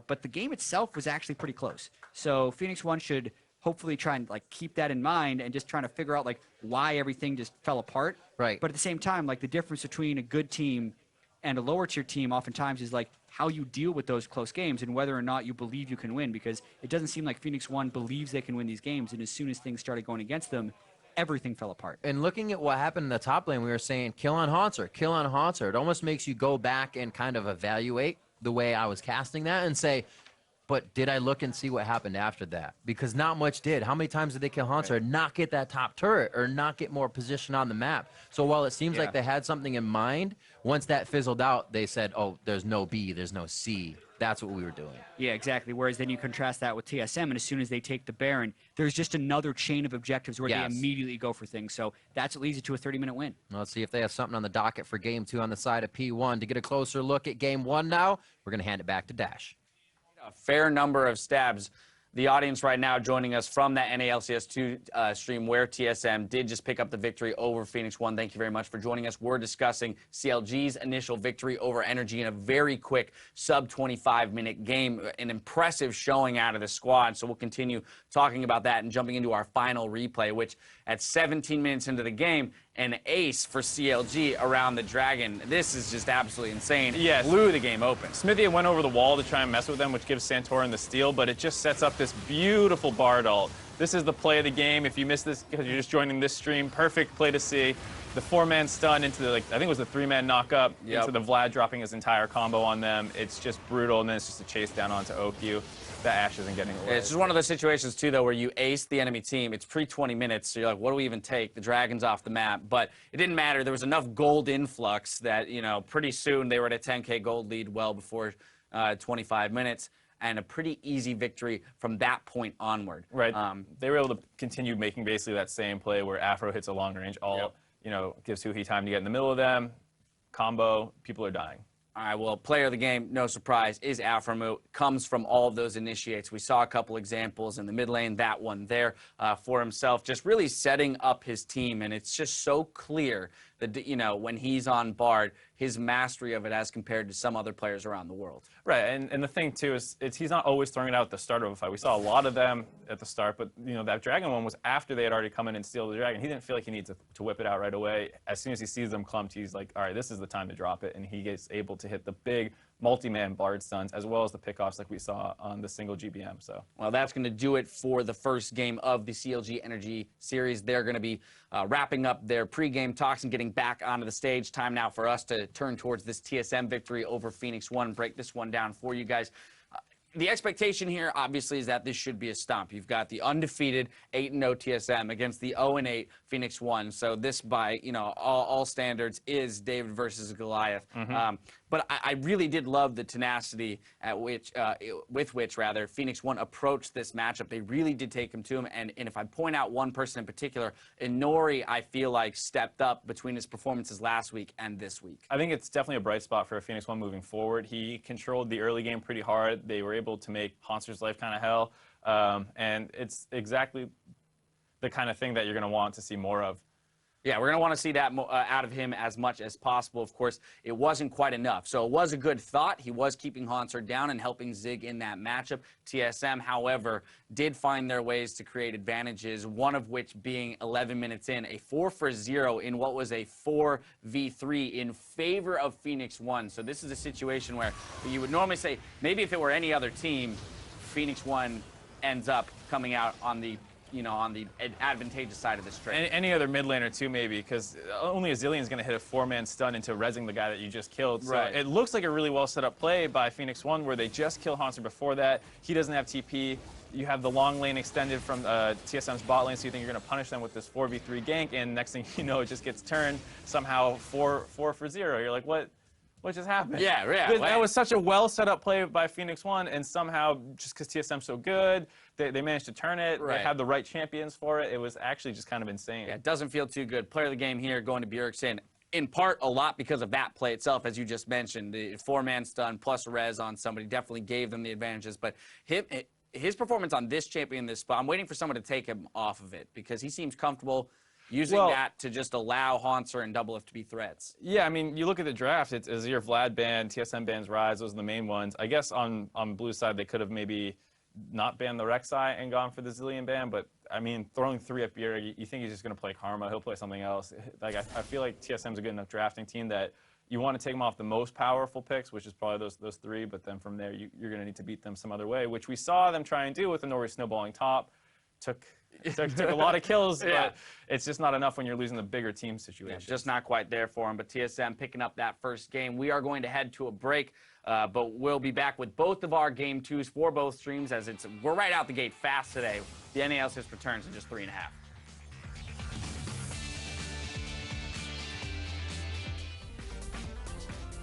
But the game itself was actually pretty close. So Phoenix1 should hopefully try and like keep that in mind and just trying to figure out like why everything just fell apart. Right. But at the same time, like the difference between a good team and a lower tier team oftentimes is like how you deal with those close games and whether or not you believe you can win, because it doesn't seem like Phoenix1 believes they can win these games. And as soon as things started going against them, everything fell apart. And looking at what happened in the top lane, we were saying kill on Haunter, kill on Haunter. It almost makes you go back and kind of evaluate the way I was casting that and say, but did I look and see what happened after that? Because not much did. How many times did they kill Haunter and not get that top turret or not get more position on the map? So while it seems like they had something in mind, once that fizzled out, they said, oh, there's no B, there's no C. That's what we were doing. Yeah, exactly. Whereas then you contrast that with TSM, and as soon as they take the Baron, there's just another chain of objectives where they immediately go for things. So that's what leads you to a 30-minute win. Well, let's see if they have something on the docket for Game 2 on the side of P1. To get a closer look at Game 1 now, we're going to hand it back to Dash. A fair number of stabs. The audience right now joining us from that NALCS2 stream where TSM did just pick up the victory over Phoenix1. Thank you very much for joining us. We're discussing CLG's initial victory over Energy in a very quick sub-25-minute game. An impressive showing out of the squad. So we'll continue talking about that and jumping into our final replay, which at 17 minutes into the game, an ace for CLG around the Dragon. This is just absolutely insane. Yes. Blew the game open. Smithy went over the wall to try and mess with them, which gives Santorin the steal, but it just sets up this beautiful Bard ult. This is the play of the game. If you missed this because you're just joining this stream, perfect play to see. The 4-man stun into the, like, I think it was the 3-man knock up into the Vlad dropping his entire combo on them. It's just brutal, and then it's just a chase down onto OQ. That Ashe isn't getting away. It's just one of those situations, too, though, where you ace the enemy team. It's pre-20 minutes, so you're like, what do we even take? The Dragon's off the map. But it didn't matter. There was enough gold influx that, you know, pretty soon they were at a 10K gold lead well before 25 minutes. And a pretty easy victory from that point onward. Right. They were able to continue making basically that same play where Afro hits a long-range ult, you know, gives Huhi time to get in the middle of them, combo, people are dying. All right, well, player of the game, no surprise, is Afromu. Comes from all of those initiates. We saw a couple examples in the mid lane, that one there for himself, just really setting up his team. And it's just so clear that, you know, when he's on Bard, his mastery of it as compared to some other players around the world. Right, and the thing, too, is he's not always throwing it out at the start of a fight. We saw a lot of them at the start, but, you know, that Dragon one was after they had already come in and steal the Dragon. He didn't feel like he needed to whip it out right away. As soon as he sees them clumped, he's like, all right, this is the time to drop it, and he gets able to hit the big multi-man Bard stuns, as well as the pickoffs like we saw on the single GBM. So, well, that's going to do it for the first game of the CLG Energy Series. They're going to be wrapping up their pregame talks and getting back onto the stage. Time now for us to turn towards this TSM victory over Phoenix1. Break this one down for you guys. The expectation here, obviously, is that this should be a stomp. You've got the undefeated 8-0 TSM against the 0-8 Phoenix1. So this, by, you know, all standards, is David versus Goliath. But I really did love the tenacity at which, with which Phoenix1 approached this matchup. They really did take him to him. And if I point out one person in particular, Inori, I feel like, stepped up between his performances last week and this week. I think it's definitely a bright spot for Phoenix1 moving forward. He controlled the early game pretty hard. They were able to make Haunter's life kind of hell. And it's exactly the kind of thing that you're going to want to see more of. Yeah, we're going to want to see that out of him as much as possible. Of course, it wasn't quite enough. So it was a good thought. He was keeping Haunter down and helping Zig in that matchup. TSM, however, did find their ways to create advantages, one of which being 11 minutes in, a 4-for-0 in what was a 4v3 in favor of Phoenix1. So this is a situation where you would normally say, maybe if it were any other team, Phoenix1 ends up coming out on the on the advantageous side of this trade. Any other mid laner too, maybe, because only a Zillion is going to hit a 4-man stun into rezzing the guy that you just killed. So it looks like a really well set up play by Phoenix1 where they just kill Haunter before that. He doesn't have TP. You have the long lane extended from TSM's bot lane, so you think you're going to punish them with this 4v3 gank, and next thing you know, it just gets turned somehow 4-for-0. You're like, what just happened? Yeah. That was such a well set up play by Phoenix1, and somehow, just because TSM's so good, they managed to turn it. They had the right champions for it. It was actually just kind of insane. Yeah, it doesn't feel too good. Player of the game here going to Bjergsen. In part, a lot because of that play itself, as you just mentioned. The 4-man stun plus res on somebody definitely gave them the advantages. But his performance on this champion, this spot, I'm waiting for someone to take him off of it because he seems comfortable using that to just allow Haunter and Double F to be threats. Yeah, I mean, you look at the draft, it's Azir Vlad ban, TSM bans Rise, those are the main ones. I guess on blue side, they could have maybe not banned the Rek'Sai and gone for the Zilean ban, but I mean, throwing 3 at Bjerg, you think he's just going to play Karma. He'll play something else. Like, I feel like TSM's a good enough drafting team that you want to take them off the most powerful picks, which is probably those 3, but then from there, you're going to need to beat them some other way, which we saw them try and do with the Nori snowballing top. Took a lot of kills, but it's just not enough when you're losing the bigger team situation. Yeah, just not quite there for him, but TSM picking up that first game. We are going to head to a break, but we'll be back with both of our game 2s for both streams, as we're right out the gate fast today. The NALCS returns in just 3.5.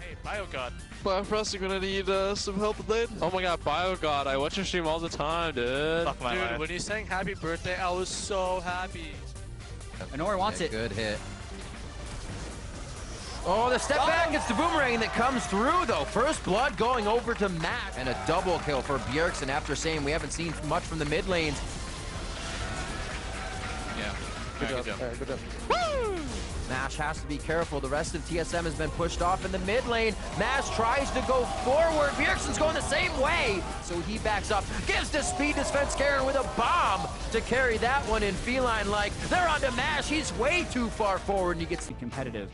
Hey, BioGod. I'm probably gonna need some help with lane. Oh my god, BioGod, I watch your stream all the time, dude. Fuck my life. When you sang happy birthday, I was so happy. Nori wants it. Good hit. Oh, the step back, it's the boomerang that comes through, though. First blood going over to Matt, and a double kill for Bjergsen after saying we haven't seen much from the mid lanes. Yeah. Good job. Good job. Woo! Mash has to be careful. The rest of TSM has been pushed off in the mid lane. Mash tries to go forward. Bjergsen's going the same way. So he backs up, gives the speed to Svenskeren with a bomb to carry that one in. Feline like, they're on to Mash. He's way too far forward and he gets Competitive.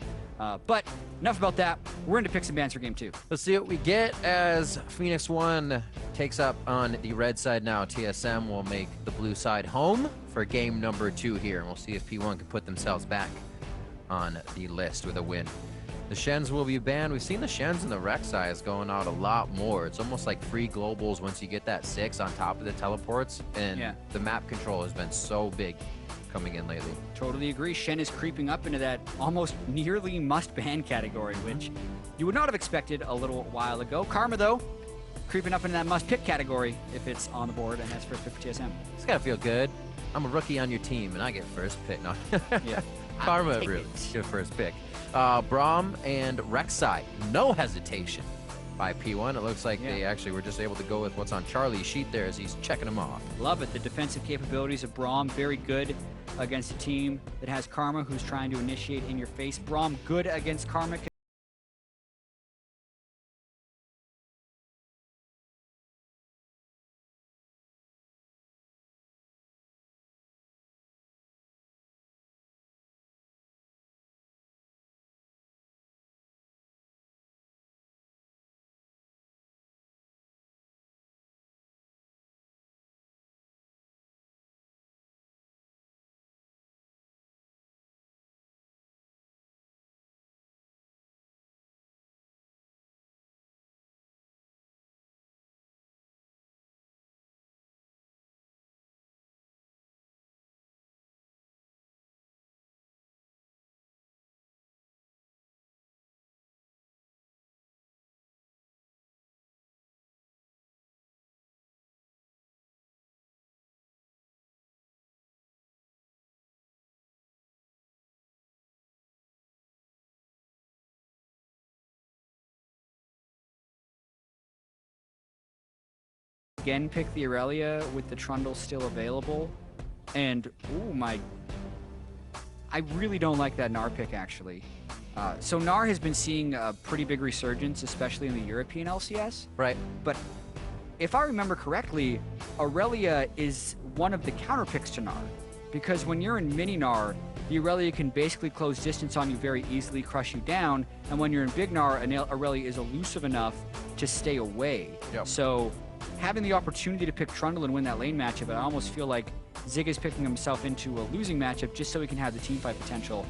But enough about that. We're into picks and bans for game 2. Let's see what we get as Phoenix1 takes up on the red side now. TSM will make the blue side home for game number 2 here. And we'll see if P1 can put themselves back on the list with a win. The Shens will be banned. We've seen the Shens and the Rek'Sais going out a lot more. It's almost like free globals once you get that 6 on top of the teleports. And the map control has been so big coming in lately. Totally agree. Shen is creeping up into that almost nearly must-ban category, which you would not have expected a little while ago. Karma, though, creeping up into that must-pick category if it's on the board, and that's first pick for TSM. It's got to feel good. I'm a rookie on your team, and I get first pick. No. Yeah. Karma really good first pick. Braum and Rek'Sai, no hesitation by P1. It looks like they actually were just able to go with what's on Charlie's sheet there as he's checking them off. Love it. The defensive capabilities of Braum, very good against a team that has Karma, who's trying to initiate in your face. Braum, good against Karma. Again, pick the Aurelia with the Trundle still available. And, oh my... I really don't like that Gnar pick, actually. So Gnar has been seeing a pretty big resurgence, especially in the European LCS. Right. But if I remember correctly, Aurelia is one of the counter picks to Gnar. Because when you're in mini Gnar, the Aurelia can basically close distance on you very easily, crush you down. And when you're in big Gnar, Aurelia is elusive enough to stay away. Yep. So having the opportunity to pick Trundle and win that lane matchup, I almost feel like Zig is picking himself into a losing matchup just so he can have the teamfight potential.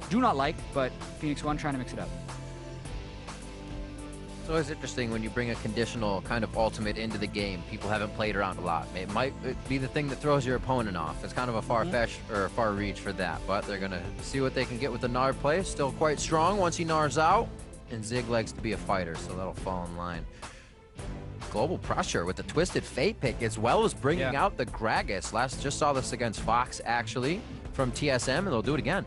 Do not like, but Phoenix1 trying to mix it up. It's always interesting when you bring a conditional kind of ultimate into the game. People haven't played around a lot. It might be the thing that throws your opponent off. It's kind of a far-fetched or a far reach for that, but they're going to see what they can get with the Gnar play. Still quite strong once he Gnars out, and Zig likes to be a fighter, so that'll fall in line. Global pressure with the Twisted Fate pick, as well as bringing out the Gragas. Just saw this against Fox, actually, from TSM, and they'll do it again.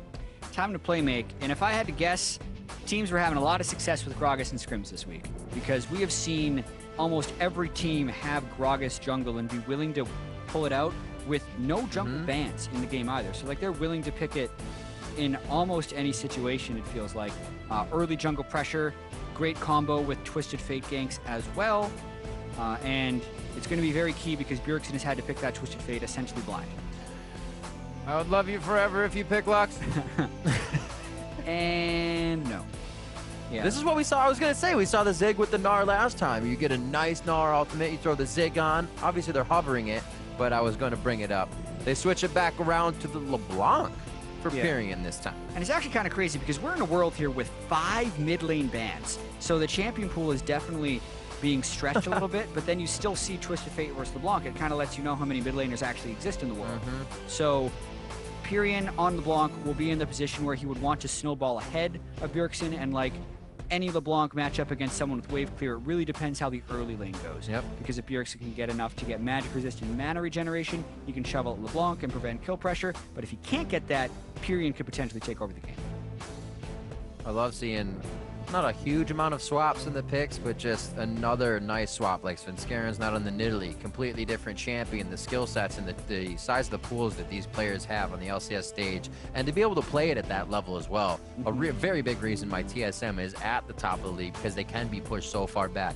Time to play make, and if I had to guess, teams were having a lot of success with Gragas and scrims this week, because we have seen almost every team have Gragas jungle and be willing to pull it out with no jungle bans in the game either. So like they're willing to pick it in almost any situation, it feels like. Early jungle pressure, great combo with Twisted Fate ganks as well. And it's going to be very key because Bjergsen has had to pick that Twisted Fate essentially blind. I would love you forever if you pick Lux. And no. Yeah. This is what we saw. I was going to say, we saw the Zig with the Gnar last time. You get a nice Gnar ultimate, you throw the Zig on. Obviously, they're hovering it, but I was going to bring it up. They switch it back around to the LeBlanc for Pyrion this time. And it's actually kind of crazy because we're in a world here with 5 mid lane bans. So the champion pool is definitely being stretched a little bit, but then you still see Twisted Fate versus LeBlanc. It kind of lets you know how many mid laners actually exist in the world. So Pyrion on LeBlanc will be in the position where he would want to snowball ahead of Bjergsen, and like any LeBlanc matchup against someone with wave clear, it really depends how the early lane goes. Because if Bjergsen can get enough to get magic resistant mana regeneration, he can shovel at LeBlanc and prevent kill pressure. But if he can't get that, Pyrion could potentially take over the game. I love seeing not a huge amount of swaps in the picks, but just another nice swap. Like Svenskaren's not on the Nidalee, completely different champion, the skill sets and the size of the pools that these players have on the LCS stage, and to be able to play it at that level as well. A very big reason why TSM is at the top of the league, because they can be pushed so far back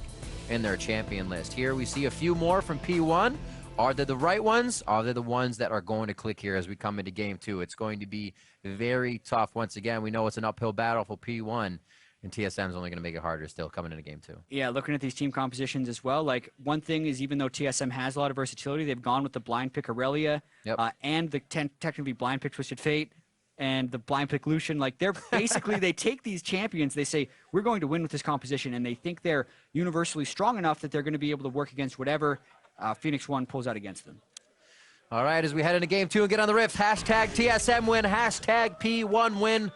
in their champion list. Here we see a few more from P1. Are they the right ones? Are they the ones that are going to click here as we come into game 2? It's going to be very tough. Once again, we know it's an uphill battle for P1. And TSM is only going to make it harder still coming into game 2. Yeah, looking at these team compositions as well, like one thing is even though TSM has a lot of versatility, they've gone with the blind pick Aurelia and the technically blind pick Twisted Fate and the blind pick Lucian. Like they're basically, they take these champions, they say, we're going to win with this composition, and they think they're universally strong enough that they're going to be able to work against whatever Phoenix1 pulls out against them. All right, as we head into game 2 and get on the rift, hashtag TSM win, hashtag P1 win.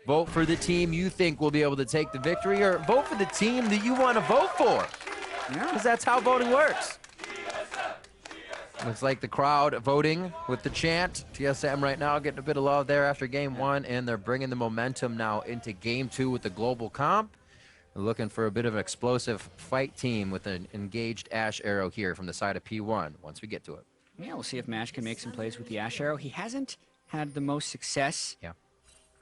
Vote for the team you think will be able to take the victory, or vote for the team that you want to vote for. Because that's how voting works. Looks like the crowd voting with the chant. TSM right now getting a bit of love there after game 1, and they're bringing the momentum now into game 2 with the global comp. They're looking for a bit of an explosive fight team with an engaged Ash Arrow here from the side of P1 once we get to it. Yeah, we'll see if Mash can make some plays with the Ash Arrow. He hasn't had the most success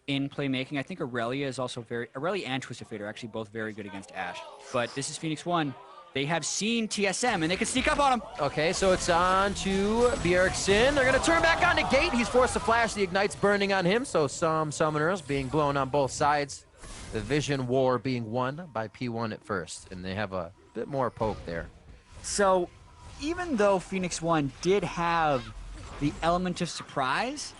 in playmaking. I think Aurelia is also Aurelia and Twisted Fate are actually both very good against Ash. But this is Phoenix1. They have seen TSM, and they can sneak up on him. Okay, so it's on to Bjergsen. They're going to turn back on the gate. He's forced to flash. The Ignite's burning on him, so some summoners being blown on both sides. The Vision War being won by P1 at first, and they have a bit more poke there. So even though Phoenix1 did have the element of surprise,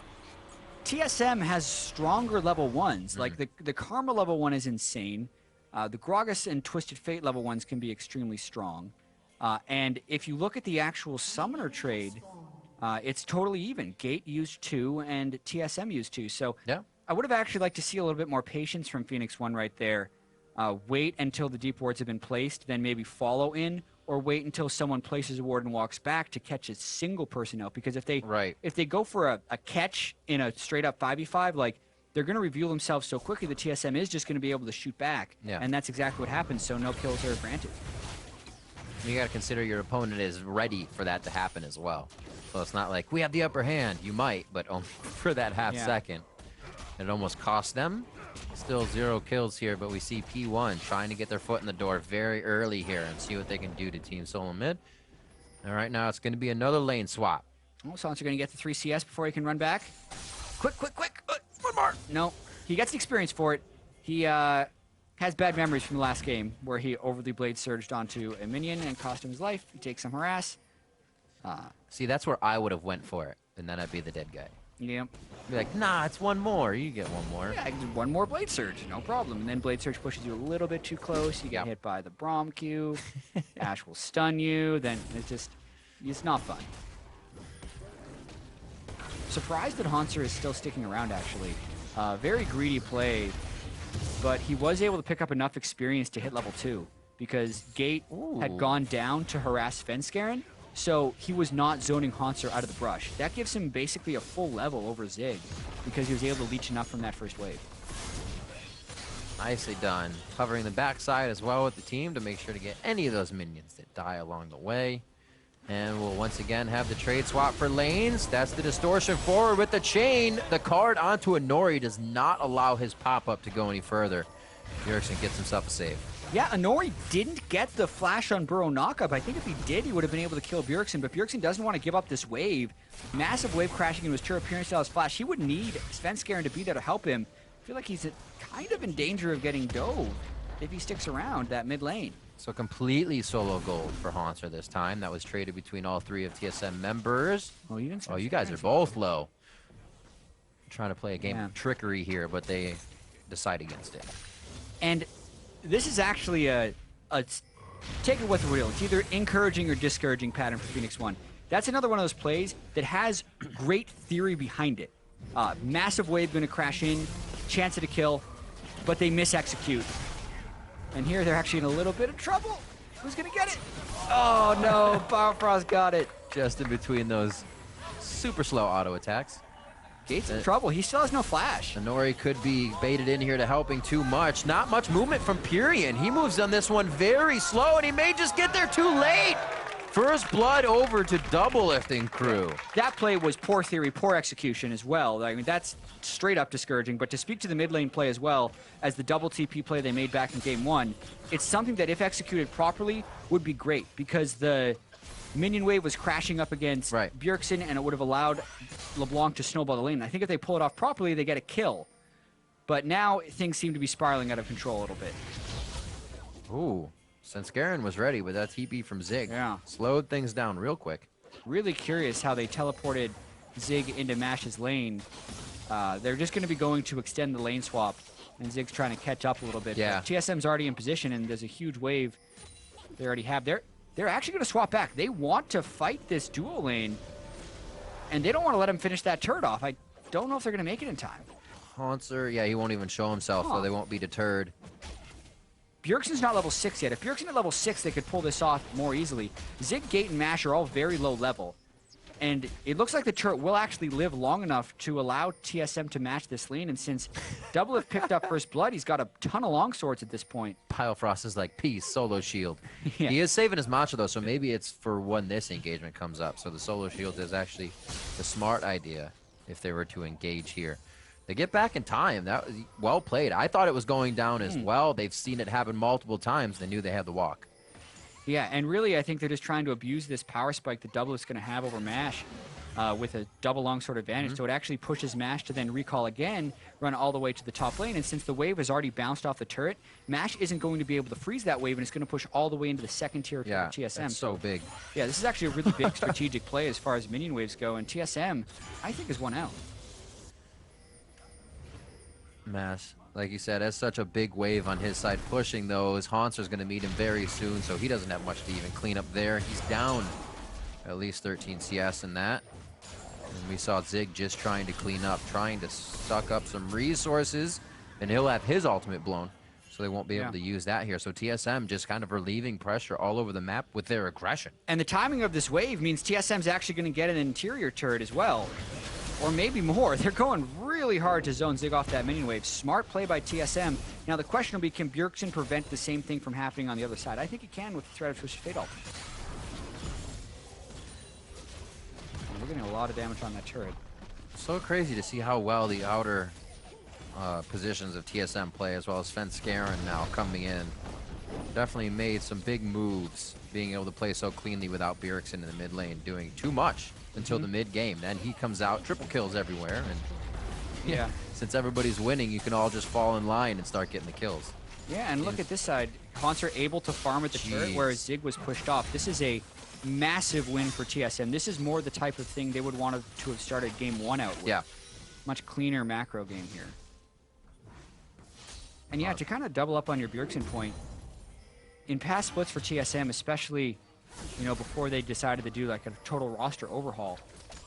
TSM has stronger level 1s. Like the Karma level 1 is insane. The Gragas and Twisted Fate level 1s can be extremely strong. And if you look at the actual summoner trade, it's totally even. Gate used 2 and TSM used 2. So I would have actually liked to see a little bit more patience from Phoenix1 right there. Wait until the deep wards have been placed, then maybe follow in, or wait until someone places a ward and walks back to catch a single person out. Because if they go for a catch in a straight up 5v5, like they're going to reveal themselves so quickly, the TSM is just going to be able to shoot back. And that's exactly what happens, so no kills are granted. You got to consider your opponent is ready for that to happen as well. So it's not like we have the upper hand. You might, but only for that half second. It almost cost them. Still 0 kills here, but we see P1 trying to get their foot in the door very early here and see what they can do to Team SoloMid. And right now it's going to be another lane swap. Oh, Sansa going to get the 3 CS before he can run back. Quick. One more. No, he gets the experience for it. He has bad memories from the last game where he overly blade surged onto a minion and cost him his life. He takes some harass. See, that's where I would have went for it, and then I'd be the dead guy. Yep. Be like, nah, it's one more. You get one more. Yeah, one more Blade Surge, no problem. And then Blade Surge pushes you a little bit too close. You get hit by the Braum Q. Ash will stun you. Then it's not fun. Surprised that Hanser is still sticking around, actually. Very greedy play, but he was able to pick up enough experience to hit level 2 because Gate had gone down to harass Svenskeren. So he was not zoning Hanser out of the brush. That gives him basically a full level over Zig because he was able to leech enough from that first wave. Nicely done. Covering the backside as well with the team to make sure to get any of those minions that die along the way. And we'll once again have the trade swap for lanes. That's the distortion forward with the chain. The card onto a Nori does not allow his pop-up to go any further. Bjergsen gets himself a save. Yeah, Inori didn't get the flash on Burrow knockup. I think if he did, he would have been able to kill Bjergsen, but Bjergsen doesn't want to give up this wave. Massive wave crashing into his turret, appearance style flash. He would need Svenskeren to be there to help him. I feel like he's kind of in danger of getting dove if he sticks around that mid lane. So completely solo gold for Haunter this time. That was traded between all 3 of TSM members. Oh, you guys are both low. Trying to play a game of trickery here, but they decide against it. And this is actually a take it with a wheel. It's either encouraging or discouraging pattern for Phoenix1. That's another one of those plays that has great theory behind it. Massive wave going to crash in, chance at a kill, but they mis-execute. And here they're actually in a little bit of trouble. Who's going to get it? Oh no, Biofrost got it. Just in between those super slow auto attacks. Gate's in trouble. He still has no flash. Inori could be baited in here to helping too much. Not much movement from Pyrian. He moves on this one very slow, and he may just get there too late. First blood over to double lifting crew. That play was poor theory, poor execution as well. I mean, that's straight up discouraging. But to speak to the mid lane play as well as the double TP play they made back in game 1, it's something that if executed properly would be great because the minion wave was crashing up against Bjergsen, and it would have allowed LeBlanc to snowball the lane. I think if they pull it off properly, they get a kill. But now things seem to be spiraling out of control a little bit. Ooh, Svenskeren was ready with that TP from Zig. Yeah. Slowed things down real quick. Really curious how they teleported Zig into Mash's lane. They're just going to be going to extend the lane swap, and Zig's trying to catch up a little bit. Yeah. But TSM's already in position, and there's a huge wave they already have. They're actually going to swap back. They want to fight this duo lane, and they don't want to let him finish that turret off. I don't know if they're going to make it in time. Haunter, yeah, he won't even show himself, so they won't be deterred. Bjergsen's not level 6 yet. If Bjergsen at level 6, they could pull this off more easily. Zig, Gate, and Mash are all very low level. And it looks like the turret will actually live long enough to allow TSM to match this lane. And since Doublelift picked up first blood, he's got a ton of longswords at this point. Biofrost is like, peace, solo shield. Yeah. He is saving his Macho, though, so maybe it's for when this engagement comes up. So the solo shield is actually the smart idea if they were to engage here. They get back in time. That was well played. I thought it was going down as well. They've seen it happen multiple times. They knew they had the walk. Yeah, and really, I think they're just trying to abuse this power spike that Double is going to have over Mash with a double longsword advantage. So it actually pushes Mash to then recall again, run all the way to the top lane. And since the wave has already bounced off the turret, Mash isn't going to be able to freeze that wave, and it's going to push all the way into the second tier of TSM. That's so big. Yeah, this is actually a really big strategic play as far as minion waves go, and TSM, I think, is one out. Mash, like you said, has such a big wave on his side pushing those. Haunter's going to meet him very soon, so he doesn't have much to even clean up there. He's down at least 13 CS in that. And we saw Zig just trying to clean up, trying to suck up some resources, and he'll have his ultimate blown, so they won't be able to use that here. So TSM just kind of relieving pressure all over the map with their aggression. And the timing of this wave means TSM's actually going to get an interior turret as well. Or maybe more. They're going really hard to zone Zig off that minion wave. Smart play by TSM. Now the question will be, can Bjergsen prevent the same thing from happening on the other side? I think he can with the threat of Twisted Fate ult. We're getting a lot of damage on that turret. So crazy to see how well the outer positions of TSM play, as well as Svenskeren now coming in. Definitely made some big moves, being able to play so cleanly without Bjergsen in the mid lane, doing too much until the mid game. Then he comes out, triple kills everywhere, and since everybody's winning, you can all just fall in line and start getting the kills. Yeah, and look at this side. Haunter able to farm at the turret, whereas Zig was pushed off. This is a massive win for TSM. This is more the type of thing they would want to have started game 1 out with. Yeah. Much cleaner macro game here. And yeah, to kind of double up on your Bjergsen point, in past splits for TSM, especially, you know, before they decided to do like a total roster overhaul,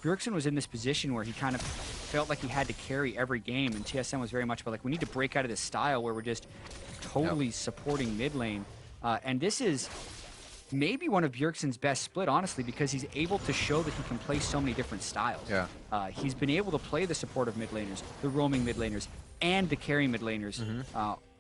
Bjergsen was in this position where he kind of felt like he had to carry every game, and TSM was very much about like, we need to break out of this style where we're just totally supporting mid lane. And this is maybe one of Bjergsen's best split, honestly, because he's able to show that he can play so many different styles. Yeah. He's been able to play the supportive mid laners, the roaming mid laners, and the carry mid laners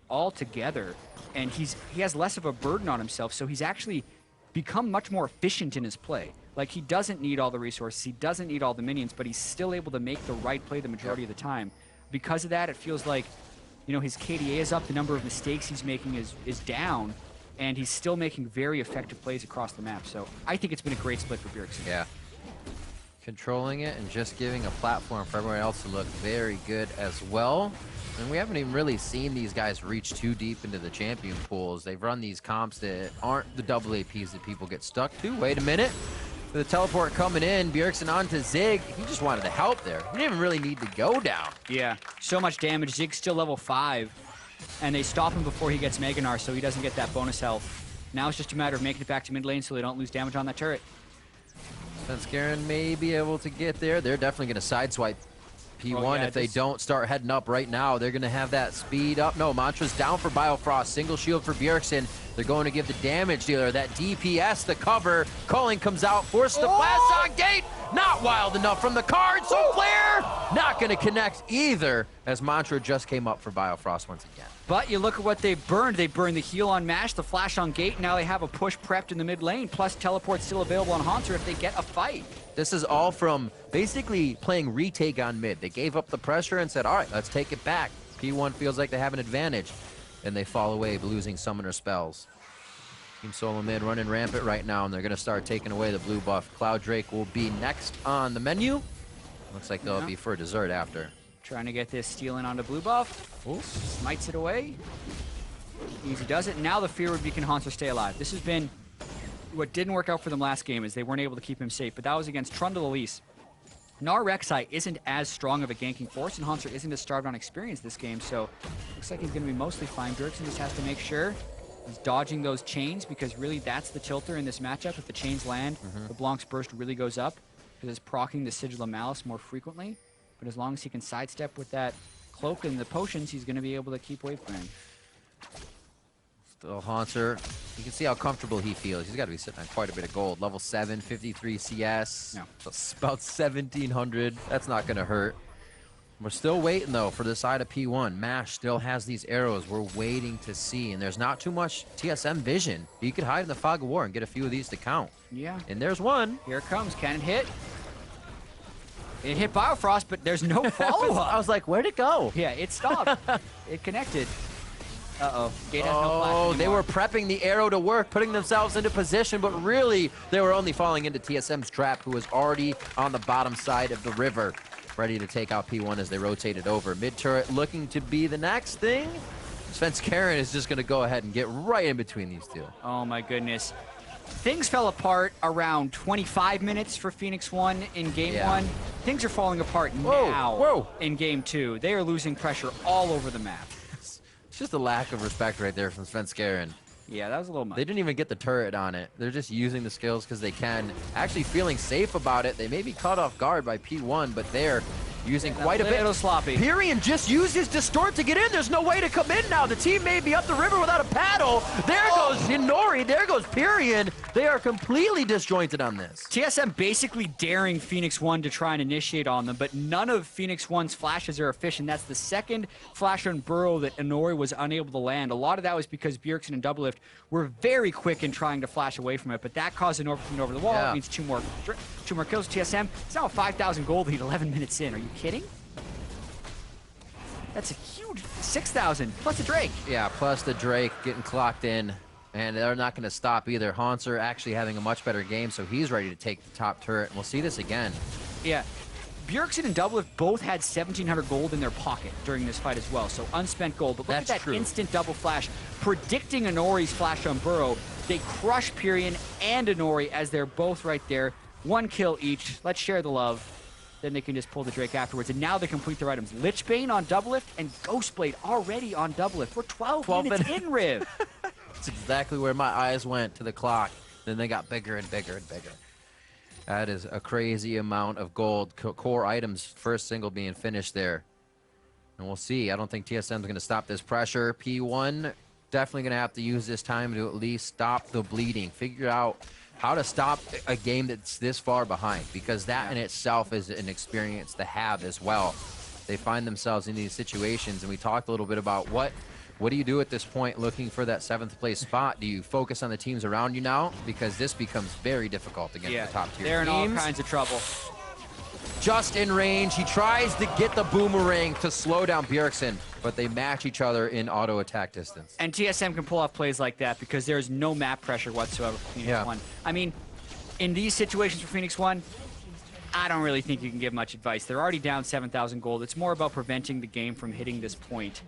all together. And he has less of a burden on himself, so he's actually become much more efficient in his play. Like, he doesn't need all the resources, he doesn't need all the minions, but he's still able to make the right play the majority of the time. Because of that, it feels like, You know, his KDA is up, the number of mistakes he's making is down, and he's still making very effective plays across the map. So I think it's been a great split for Bjergsen. Yeah. Controlling it and just giving a platform for everyone else to look very good as well. And we haven't even really seen these guys reach too deep into the champion pools. They've run these comps that aren't the double APs that people get stuck to. Wait a minute. The teleport coming in, Bjergsen onto Zig. He just wanted to help there. He didn't really need to go down. Yeah, so much damage. Zig's still level 5, and they stop him before he gets Meganar, so he doesn't get that bonus health. Now it's just a matter of making it back to mid lane so they don't lose damage on that turret. Svenskeren may be able to get there. They're definitely going to sideswipe P1 if they don't start heading up right now. They're going to have that speed up. No, Mantra's down for Biofrost. Single shield for Bjergsen. They're going to give the damage dealer that DPS the cover. Culling comes out, forces the blast on gate. Not wild enough from the card, so Flare not going to connect either as Mantra just came up for Biofrost once again. But you look at what they've burned. They burned the heal on Mash, the flash on gate. Now they have a push prepped in the mid lane, plus teleport still available on Haunter if they get a fight. This is all from basically playing retake on mid. They gave up the pressure and said, all right, let's take it back. P1 feels like they have an advantage. And they fall away, losing summoner spells. Team SoloMid running rampant right now, and they're going to start taking away the blue buff. Cloud Drake will be next on the menu. Looks like they'll be for dessert after. Trying to get this steal in onto blue buff. Ooh. Smites it away. Easy does it. Now the fear would be, can Haunter stay alive? This has been what didn't work out for them last game, is they weren't able to keep him safe, but that was against Trundle Elise. Gnar Rek'Sai isn't as strong of a ganking force, and Haunter isn't as starved on experience this game, so looks like he's going to be mostly fine. Bjergsen just has to make sure he's dodging those chains, because really that's the tilter in this matchup. If the chains land, the Blanc's burst really goes up, because it's proccing the Sigil of Malice more frequently. But as long as he can sidestep with that cloak and the potions, he's going to be able to keep wave clearing. Still Haunter. You can see how comfortable he feels. He's got to be sitting on quite a bit of gold. Level 7, 53 CS. No. That's about 1,700. That's not going to hurt. We're still waiting, though, for the side of P1. Mash still has these arrows we're waiting to see, and there's not too much TSM vision. You could hide in the fog of war and get a few of these to count. Yeah. And there's one. Here it comes. Can it hit? It hit Biofrost, but there's no follow-up. I was like, where'd it go? Yeah, it stopped. It connected. Uh-oh. Gate has no flash Oh, anymore. they were prepping the arrow to work, putting themselves into position, but really, they were only falling into TSM's trap, who was already on the bottom side of the river, ready to take out P1 as they rotated over. Mid-turret looking to be the next thing. Svenskeren is just going to go ahead and get right in between these two. Oh, my goodness. Things fell apart around 25 minutes for Phoenix1 in Game 1. Things are falling apart now in Game 2. They are losing pressure all over the map. It's just a lack of respect right there from Svenskeren. Yeah, that was a little much. They didn't even get the turret on it. They're just using the skills because they can. Actually feeling safe about it. They may be caught off guard by P1, but they're using quite a bit. A little sloppy. Pyrian just used his distort to get in. There's no way to come in now. The team may be up the river without a paddle. There goes Inori. There goes Pyrian. They are completely disjointed on this. TSM basically daring Phoenix1 to try and initiate on them, but none of Phoenix1's flashes are efficient. That's the second flash on Burrow that Inori was unable to land. A lot of that was because Bjergsen and Doublelift were very quick in trying to flash away from it, but that caused Inori to over the wall. It means two more kills. TSM, it's now a 5,000 gold lead 11 minutes in. Are you kidding? That's a huge 6,000 plus a Drake. Yeah, plus the Drake getting clocked in. And they're not going to stop either. Haunter actually having a much better game, so he's ready to take the top turret. And we'll see this again. Yeah. Bjergsen and Doublelift both had 1,700 gold in their pocket during this fight as well, so unspent gold. But look at that instant double flash, predicting Inori's flash on Burrow. They crush Pyrian and Inori as they're both right there. One kill each. Let's share the love. Then they can just pull the Drake afterwards. And now they complete their items. Lichbane on Doublelift and Ghostblade already on Doublelift. We're 12 minutes in, Riv. That's exactly where my eyes went, to the clock. Then they got bigger and bigger and bigger. That is a crazy amount of gold. Core items, first single being finished there. And we'll see. I don't think TSM's going to stop this pressure. P1 definitely going to have to use this time to at least stop the bleeding. Figure out how to stop a game that's this far behind, because that in itself is an experience to have as well. They find themselves in these situations, and we talked a little bit about what do you do at this point looking for that 7th place spot? Do you focus on the teams around you now? Because this becomes very difficult against the top tier teams. They're in all kinds of trouble. Just in range. He tries to get the boomerang to slow down Bjergsen. but they match each other in auto attack distance. And TSM can pull off plays like that because there's no map pressure whatsoever for Phoenix1. I mean, in these situations for Phoenix1, I don't really think you can give much advice. They're already down 7,000 gold. It's more about preventing the game from hitting this point.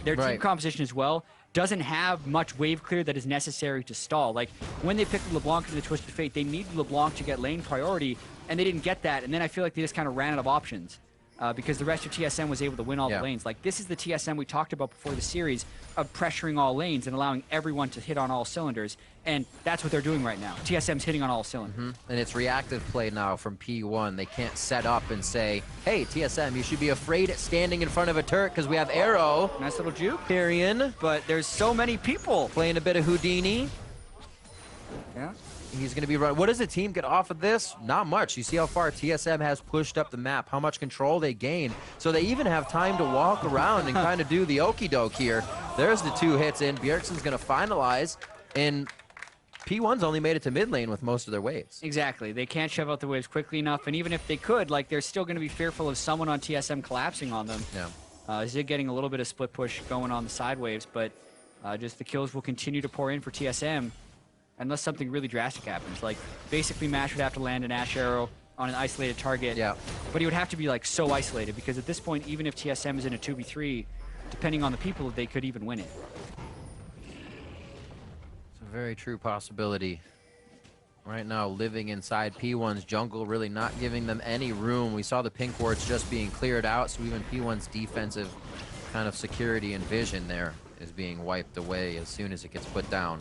Their team composition as well doesn't have much wave clear that is necessary to stall. Like, when they picked LeBlanc into the Twisted Fate, they needed LeBlanc to get lane priority, and they didn't get that. And then I feel like they just kind of ran out of options. Because the rest of TSM was able to win all the lanes. Like, this is the TSM we talked about before the series of pressuring all lanes and allowing everyone to hit on all cylinders. And that's what they're doing right now. TSM's hitting on all cylinders. And it's reactive play now from P1. They can't set up and say, hey, TSM, you should be afraid at standing in front of a turret because we have Arrow. Nice little juke. Tyrion. But there's so many people. Playing a bit of Houdini. Yeah. He's going to be running. What does the team get off of this? Not much. You see how far TSM has pushed up the map, how much control they gain. So they even have time to walk around and kind of do the okie doke here. There's the 2 hits in. Bjergsen's going to finalize. And P1's only made it to mid lane with most of their waves. Exactly. They can't shove out the waves quickly enough. And even if they could, like, they're still going to be fearful of someone on TSM collapsing on them. Yeah. Zig getting a little bit of split push going on the side waves, but just the kills will continue to pour in for TSM. Unless something really drastic happens. Like, basically Mash would have to land an Ash Arrow on an isolated target. Yeah. But he would have to be, like, so isolated, because at this point, even if TSM is in a 2v3, depending on the people, they could even win it. It's a very true possibility. Right now, living inside P1's jungle, really not giving them any room. We saw the pink wards just being cleared out, so even P1's defensive kind of security and vision there is being wiped away as soon as it gets put down.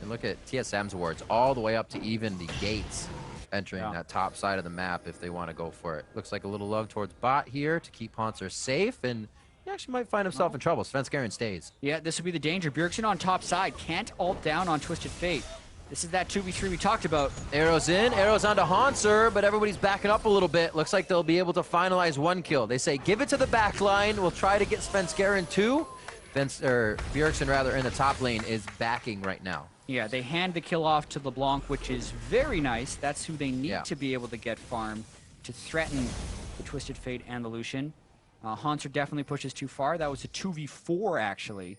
And look at TSM's wards all the way up to even the gates entering that top side of the map if they want to go for it. Looks like a little love towards bot here to keep Haunter safe, and he actually might find himself in trouble. Svenskeren stays. Yeah, this would be the danger. Bjergsen on top side. Can't ult down on Twisted Fate. This is that 2v3 we talked about. Arrows in, arrows onto Haunter, but everybody's backing up a little bit. Looks like they'll be able to finalize 1 kill. They say, give it to the back line. We'll try to get Svenskeren too. Bjergsen rather in the top lane is backing right now. Yeah, they hand the kill off to LeBlanc, which is very nice. That's who they need to be able to get farm to threaten the Twisted Fate and the Lucian. Haunter definitely pushes too far. That was a 2v4, actually.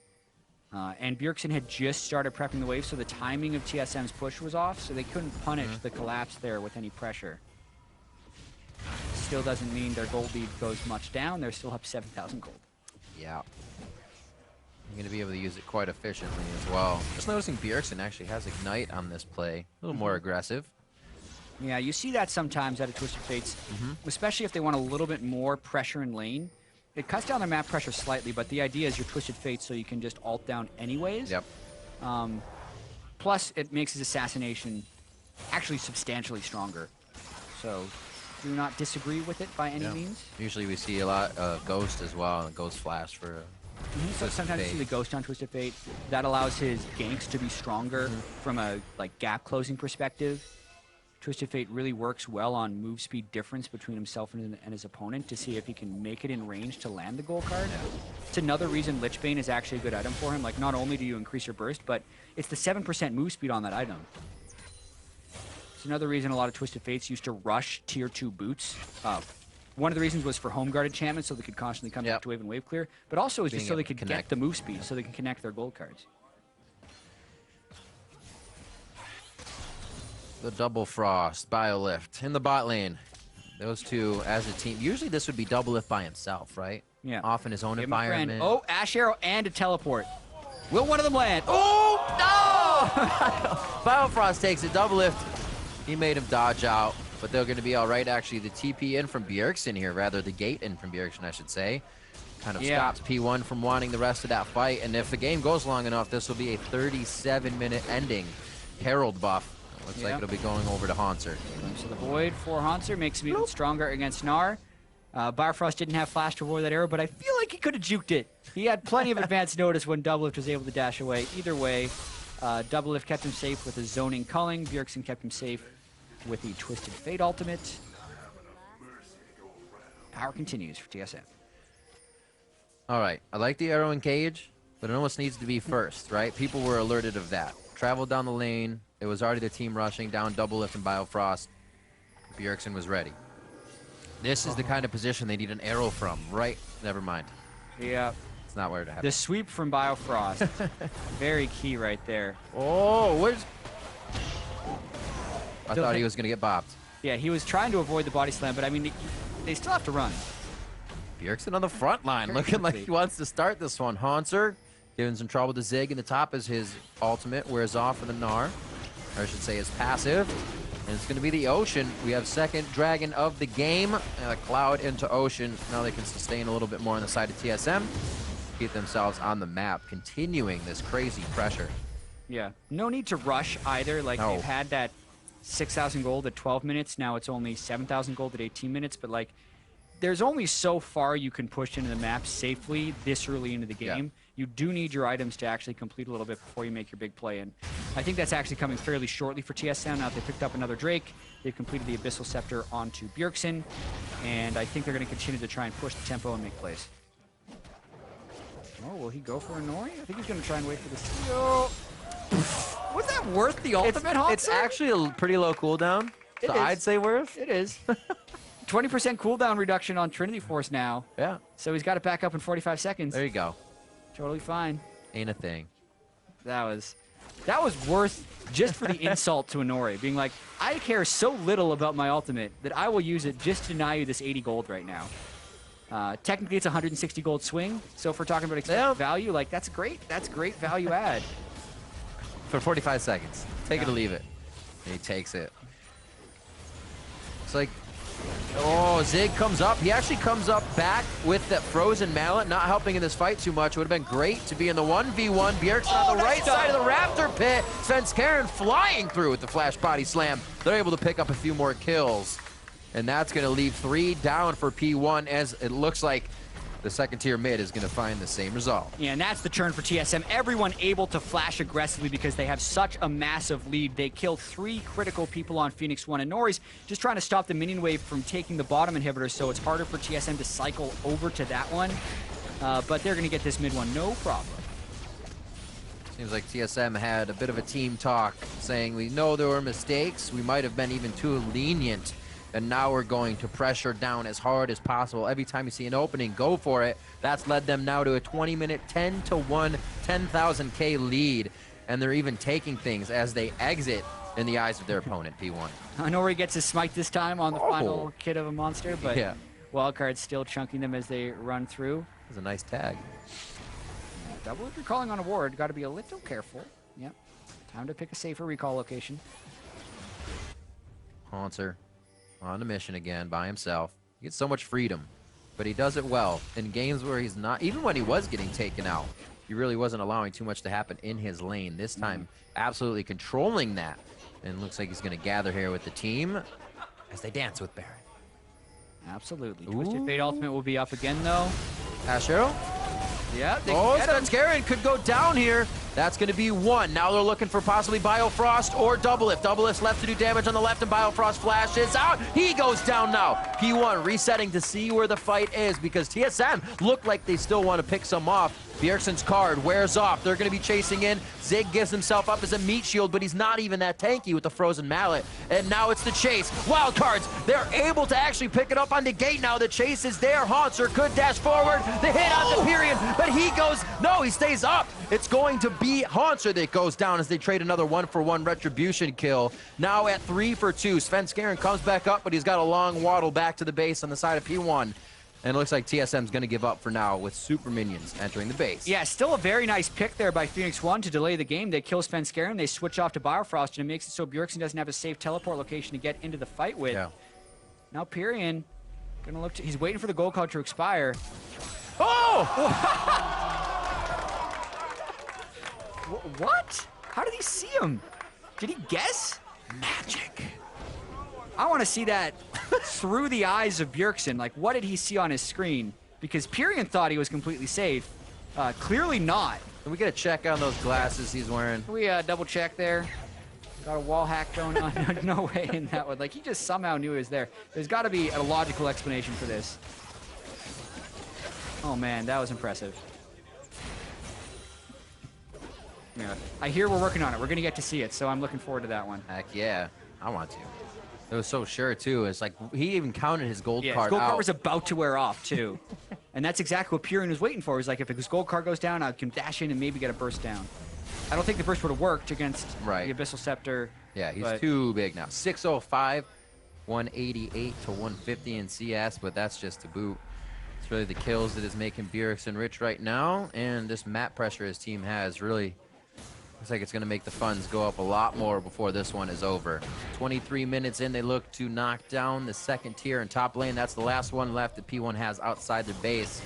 And Bjergsen had just started prepping the wave, so the timing of TSM's push was off, so they couldn't punish the collapse there with any pressure. Still doesn't mean their gold lead goes much down. They're still up 7,000 gold. Yeah. You're going to be able to use it quite efficiently as well. Just noticing Bjergsen actually has Ignite on this play. A little more aggressive. Yeah, you see that sometimes out of Twisted Fates, especially if they want a little bit more pressure in lane. It cuts down their map pressure slightly, but the idea is you're Twisted Fate, so you can just ult down anyways. Yep. Plus, it makes his assassination actually substantially stronger. So, do not disagree with it by any means. Usually we see a lot of Ghost as well, and Ghost Flash for So sometimes you see the Ghost on Twisted Fate. That allows his ganks to be stronger from a gap closing perspective. Twisted Fate really works well on move speed difference between himself and his opponent to see if he can make it in range to land the goal card. It's another reason Lichbane is actually a good item for him. Like, not only do you increase your burst, but it's the 7% move speed on that item. It's another reason a lot of Twisted Fates used to rush tier 2 boots. One of the reasons was for home guard enchantment, so they could constantly come back to wave and wave clear, but also is just so they could get the move speed, so they can connect their gold cards. The Double Frost, Biolift in the bot lane. Those two as a team. Usually this would be Doublelift by himself, right? Yeah. Off in his own environment. Oh, Ash Arrow and a teleport. Will one of them land? Oh, no! Biofrost takes it. Doublelift. He made him dodge out, but they're going to be all right. Actually, the TP in from Bjergsen here, rather the gate in from Bjergsen, I should say, kind of stops P1 from wanting the rest of that fight. And if the game goes long enough, this will be a 37-minute ending. Herald buff. Looks like it'll be going over to Haunter. So the Void for Haunter makes him even stronger against Gnar. Biofrost didn't have flash to avoid that arrow, but I feel like he could have juked it. He had plenty of advance notice when Doublelift was able to dash away. Either way, Doublelift kept him safe with his zoning culling. Bjergsen kept him safe with the Twisted Fate ultimate. Power continues for TSM. All right, I like the arrow and cage, but it almost needs to be first, right? People were alerted of that. Traveled down the lane. It was already the team rushing down Doublelift and Biofrost. Bjergsen was ready. This is the kind of position they need an arrow from, right? Never mind. Yeah. not where to happen. The sweep from Biofrost. Very key right there. Oh, where's... I thought he was going to get bopped. Yeah, he was trying to avoid the body slam, but I mean, they still have to run. Bjergsen on the front line, looking like he wants to start this one. Haunter giving some trouble to Zig in the top as his ultimate wears off for the Gnar. Or I should say his passive. And it's going to be the Ocean. We have second Dragon of the game. And a Cloud into Ocean. Now they can sustain a little bit more on the side of TSM. Keep themselves on the map, continuing this crazy pressure. Yeah, no need to rush either. Like, No. they've had that 6,000 gold at 12 minutes. Now it's only 7,000 gold at 18 minutes. But, like, there's only so far you can push into the map safely this early into the game. Yeah. You do need your items to actually complete a little bit before you make your big play. And I think that's actually coming fairly shortly for TSM. Now they picked up another Drake. They've completed the Abyssal Scepter onto Bjergsen. And I think they're going to continue to try and push the tempo and make plays. Oh, will he go for a Nori? I think he's going to try and wait for the steal. Was that worth the ultimate, Haunter? It's actually a pretty low cooldown. So I'd say worth. It is. 20% cooldown reduction on Trinity Force now. Yeah. So he's got it back up in 45 seconds. There you go. Totally fine. Ain't a thing. That was worth just for the insult to Inori, being like, I care so little about my ultimate that I will use it just to deny you this 80 gold right now. Technically, it's a 160 gold swing. So if we're talking about expected value, like that's great value add. For 45 seconds. Take it or leave it. And he takes it. It's like, oh, Zig comes up. He actually comes up back with that frozen mallet, not helping in this fight too much. It would have been great to be in the 1v1. Bjergsen on the right side of the Raptor pit. Svenskeren flying through with the flash body slam. They're able to pick up a few more kills. And that's going to leave 3 down for P1 as it looks like the second tier mid is going to find the same result. Yeah, and that's the turn for TSM. Everyone able to flash aggressively because they have such a massive lead. They killed 3 critical people on Phoenix1, and Nori's just trying to stop the minion wave from taking the bottom inhibitor, so it's harder for TSM to cycle over to that one. But they're going to get this mid one, no problem. Seems like TSM had a bit of a team talk saying we know there were mistakes. We might have been even too lenient. And now we're going to pressure down as hard as possible. Every time you see an opening, go for it. That's led them now to a 20-minute, 10-1, 10,000K lead. And they're even taking things as they exit in the eyes of their opponent, P1. Nori gets his smite this time on the final kid of a monster, but Wildcard's still chunking them as they run through. That's a nice tag. Double if you're calling on a ward, got to be a little careful. Yep. Time to pick a safer recall location. Haunter on a mission again by himself. He gets so much freedom, but he does it well. In games where he's not, even when he was getting taken out, he really wasn't allowing too much to happen in his lane. This time, absolutely controlling that. And looks like he's going to gather here with the team as they dance with Baron. Absolutely. Twisted Fate ultimate will be up again, though. Ashero? Yeah. Svenskeren could go down here. That's going to be 1. Now they're looking for possibly Biofrost or Doublelift. Doublelift's left to do damage on the left, and Biofrost flashes out. He goes down now. P1 resetting to see where the fight is because TSM look like they still want to pick some off. Bjergsen's card wears off. They're going to be chasing in. Zig gives himself up as a meat shield, but he's not even that tanky with the frozen mallet. And now it's the chase. Wildcards, they're able to actually pick it up on the gate now. The chase is there. Haunter could dash forward. The hit on the period, but he goes, no, he stays up. It's going to be Haunter that goes down as they trade another 1-for-1 retribution kill. Now at 3 for 2. Svenskeren comes back up, but he's got a long waddle back to the base on the side of P1. And it looks like TSM's going to give up for now with super minions entering the base. Yeah, still a very nice pick there by Phoenix1 to delay the game. They kill Svenskeren, they switch off to Biofrost, and it makes it so Bjergsen doesn't have a safe teleport location to get into the fight with. Yeah. Now Pyrion gonna look to, he's waiting for the gold card to expire. Oh! What? How did he see him? Did he guess? Magic. I want to see that through the eyes of Bjergsen. Like, what did he see on his screen? Because Pyrion thought he was completely safe. Clearly not. Can we get a check on those glasses he's wearing? Can we double check there? Got a wall hack going on. No way in that one. Like, he just somehow knew he was there. There's got to be a logical explanation for this. Oh, man, that was impressive. Yeah. I hear we're working on it. We're going to get to see it, so I'm looking forward to that one. Heck yeah. I want to. It was so sure, too. It's like he even counted his gold card his gold out. card was about to wear off, too. And that's exactly what Pyrion was waiting for. He was like, if his gold card goes down, I can dash in and maybe get a burst down. I don't think the burst would have worked against the Abyssal Scepter. Yeah, he's too big now. 605, 188 to 150 in CS, but that's just to boot. It's really the kills that is making Bjergsen rich right now, and this map pressure his team has really looks like it's going to make the funds go up a lot more before this one is over. 23 minutes in, they look to knock down the second tier in top lane. That's the last one left that P1 has outside their base.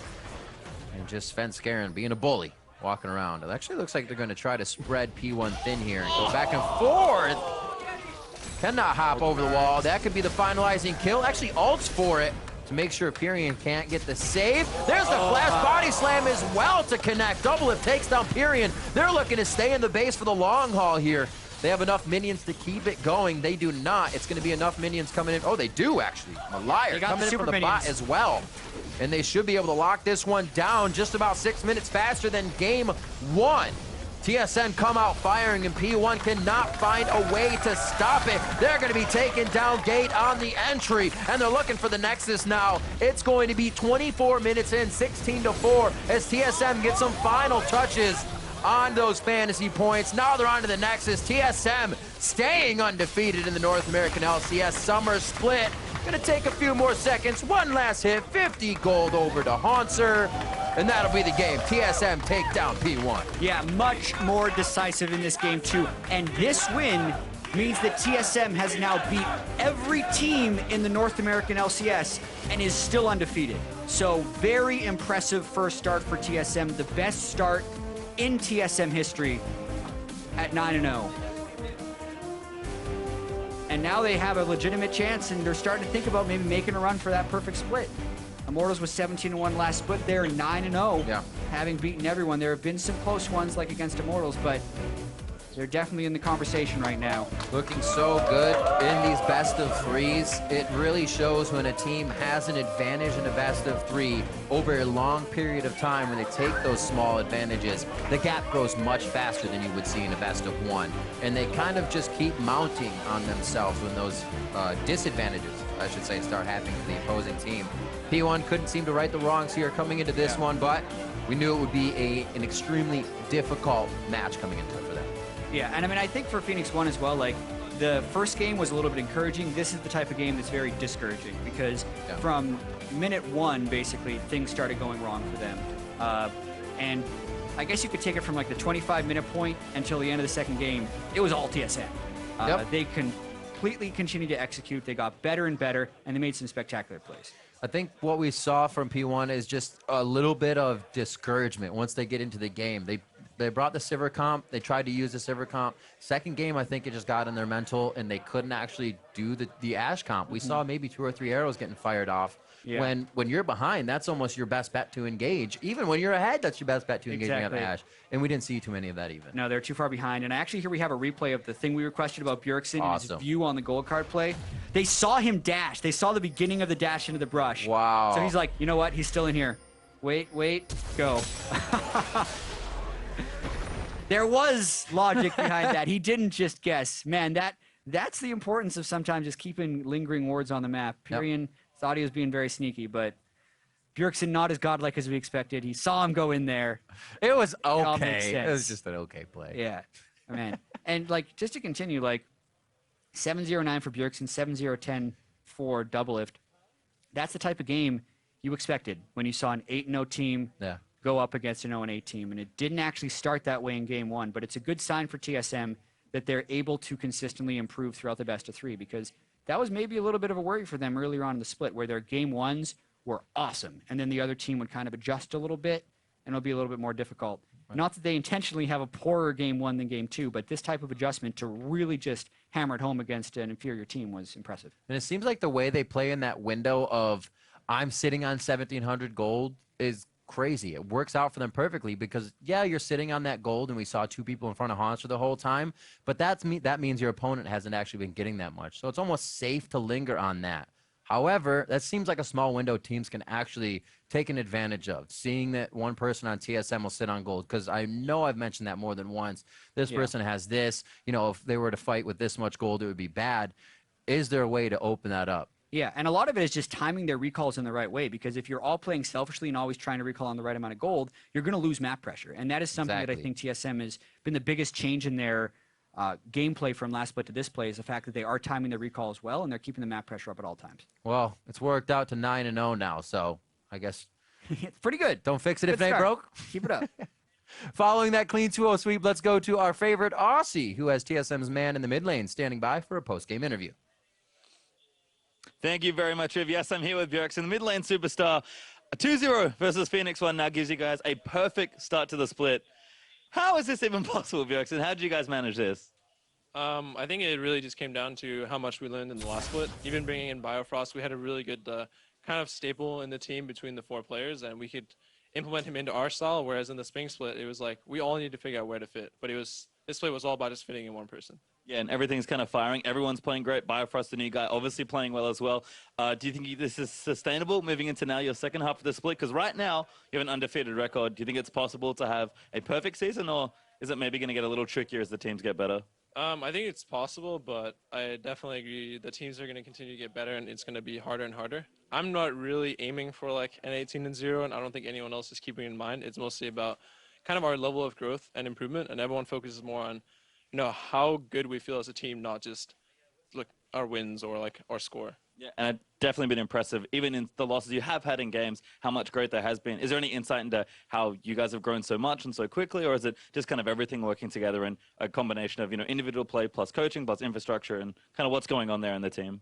And just Svenskeren being a bully, walking around. It actually looks like they're going to try to spread P1 thin here and go back and forth. Cannot hop over the wall. That could be the finalizing kill. Actually ults for it to make sure Pyrion can't get the save. There's the flash body slam as well to connect. Doublelift takes down Pyrion. They're looking to stay in the base for the long haul here. They have enough minions to keep it going. They do not. It's going to be enough minions coming in. Oh, they do actually. Malire coming in from the bot as well. And they should be able to lock this one down just about 6 minutes faster than game one. TSM come out firing, and P1 cannot find a way to stop it. They're going to be taking down Gate on the entry, and they're looking for the Nexus now. It's going to be 24 minutes in, 16-4, as TSM gets some final touches on those fantasy points. Now they're on to the Nexus. TSM staying undefeated in the North American LCS Summer Split. Gonna take a few more seconds. One last hit, 50 gold over to Haunser, and that'll be the game. TSM take down P1. Yeah, much more decisive in this game too. And this win means that TSM has now beat every team in the North American LCS and is still undefeated. So very impressive first start for TSM, the best start in TSM history at 9-0. And now they have a legitimate chance, and they're starting to think about maybe making a run for that perfect split. Immortals was 17-1 last split. They're 9-0, having beaten everyone. There have been some close ones, like against Immortals, but they're definitely in the conversation right now. Looking so good in these best of threes. It really shows when a team has an advantage in a best of three over a long period of time. When they take those small advantages, the gap grows much faster than you would see in a best of one. And they kind of just keep mounting on themselves when those disadvantages, I should say, start happening to the opposing team. P1 couldn't seem to right the wrongs here coming into this one, but we knew it would be an extremely difficult match coming into it for them. Yeah, and I mean, I think for Phoenix1 as well, like, the first game was a little bit encouraging. This is the type of game that's very discouraging because from minute one, basically, things started going wrong for them. And I guess you could take it from like the 25-minute point until the end of the second game. It was all TSM. They completely continued to execute. They got better and better, and they made some spectacular plays. I think what we saw from P1 is just a little bit of discouragement once they get into the game. They brought the Sivir comp. They tried to use the Sivir comp. Second game, I think it just got in their mental, and they couldn't actually do the Ashe comp. We saw maybe 2 or 3 arrows getting fired off. When you're behind, that's almost your best bet to engage. Even when you're ahead, that's your best bet to engage when you have Ashe. And we didn't see too many of that even. No, they're too far behind. And actually here we have a replay of the thing we requested about Bjergsen and his view on the gold card play. They saw him dash. They saw the beginning of the dash into the brush. Wow. So he's like, you know what? He's still in here. Wait, go. There was logic behind that. He didn't just guess. Man, that's the importance of sometimes just keeping lingering wards on the map. Pyrion thought he was being very sneaky, but Bjergsen not as godlike as we expected. He saw him go in there. It was okay. It was just an okay play. Yeah, man. And like, just to continue, like 7-0-9 for Bjergsen, 7-0-10 for Doublelift. That's the type of game you expected when you saw an 8-0 team go up against an 0-8 team. And it didn't actually start that way in game one, but it's a good sign for TSM that they're able to consistently improve throughout the best of three, because that was maybe a little bit of a worry for them earlier on in the split, where their game ones were awesome, and then the other team would kind of adjust a little bit, and it'll be a little bit more difficult. Not that they intentionally have a poorer game one than game two, but this type of adjustment to really just hammer it home against an inferior team was impressive. And it seems like the way they play in that window of I'm sitting on 1,700 gold is crazy. It works out for them perfectly because, yeah, you're sitting on that gold, and we saw 2 people in front of Haunter the whole time, but that means your opponent hasn't actually been getting that much. So it's almost safe to linger on that. However, that seems like a small window teams can actually take an advantage of, seeing that one person on TSM will sit on gold, because I know I've mentioned that more than once. This person has this. You know, if they were to fight with this much gold, it would be bad. Is there a way to open that up? Yeah, and a lot of it is just timing their recalls in the right way, because if you're all playing selfishly and always trying to recall on the right amount of gold, you're going to lose map pressure. And that is something that I think TSM has been the biggest change in their gameplay from last split to this play, is the fact that they are timing their recalls well and they're keeping the map pressure up at all times. Well, it's worked out to 9-0 now, so I guess It's pretty good. don't fix it Good if it ain't start. broke. Keep it up. Following that clean 2-0 sweep, let's go to our favorite Aussie, who has TSM's man in the mid lane standing by for a post-game interview. Thank you very much, Riv. Yes, I'm here with Bjerx in the mid lane superstar. A 2-0 versus Phoenix1 now gives you guys a perfect start to the split. How is this even possible, Bjerx, and how did you guys manage this? I think it really just came down to how much we learned in the last split. Even bringing in Biofrost, we had a really good kind of staple in the team between the 4 players, and we could implement him into our style, whereas in the Spring split, it was like we all need to figure out where to fit. But this split was all about just fitting in one person. Yeah, and everything's kind of firing. Everyone's playing great. Biofrost, the new guy, obviously playing well as well. Do you think this is sustainable moving into now your second half of the split? Because right now, you have an undefeated record. Do you think it's possible to have a perfect season, or is it maybe going to get a little trickier as the teams get better? I think it's possible, but I definitely agree the teams are going to continue to get better, and it's going to be harder and harder. I'm not really aiming for like an 18-0, and I don't think anyone else is keeping it in mind. It's mostly about kind of our level of growth and improvement, and everyone focuses more on how good we feel as a team, not just look our wins or like our score. Yeah, and it's definitely been impressive, even in the losses you have had in games, how much growth there has been. Is there any insight into how you guys have grown so much and so quickly, or is it just kind of everything working together in a combination of individual play plus coaching plus infrastructure and kind of what's going on there in the team?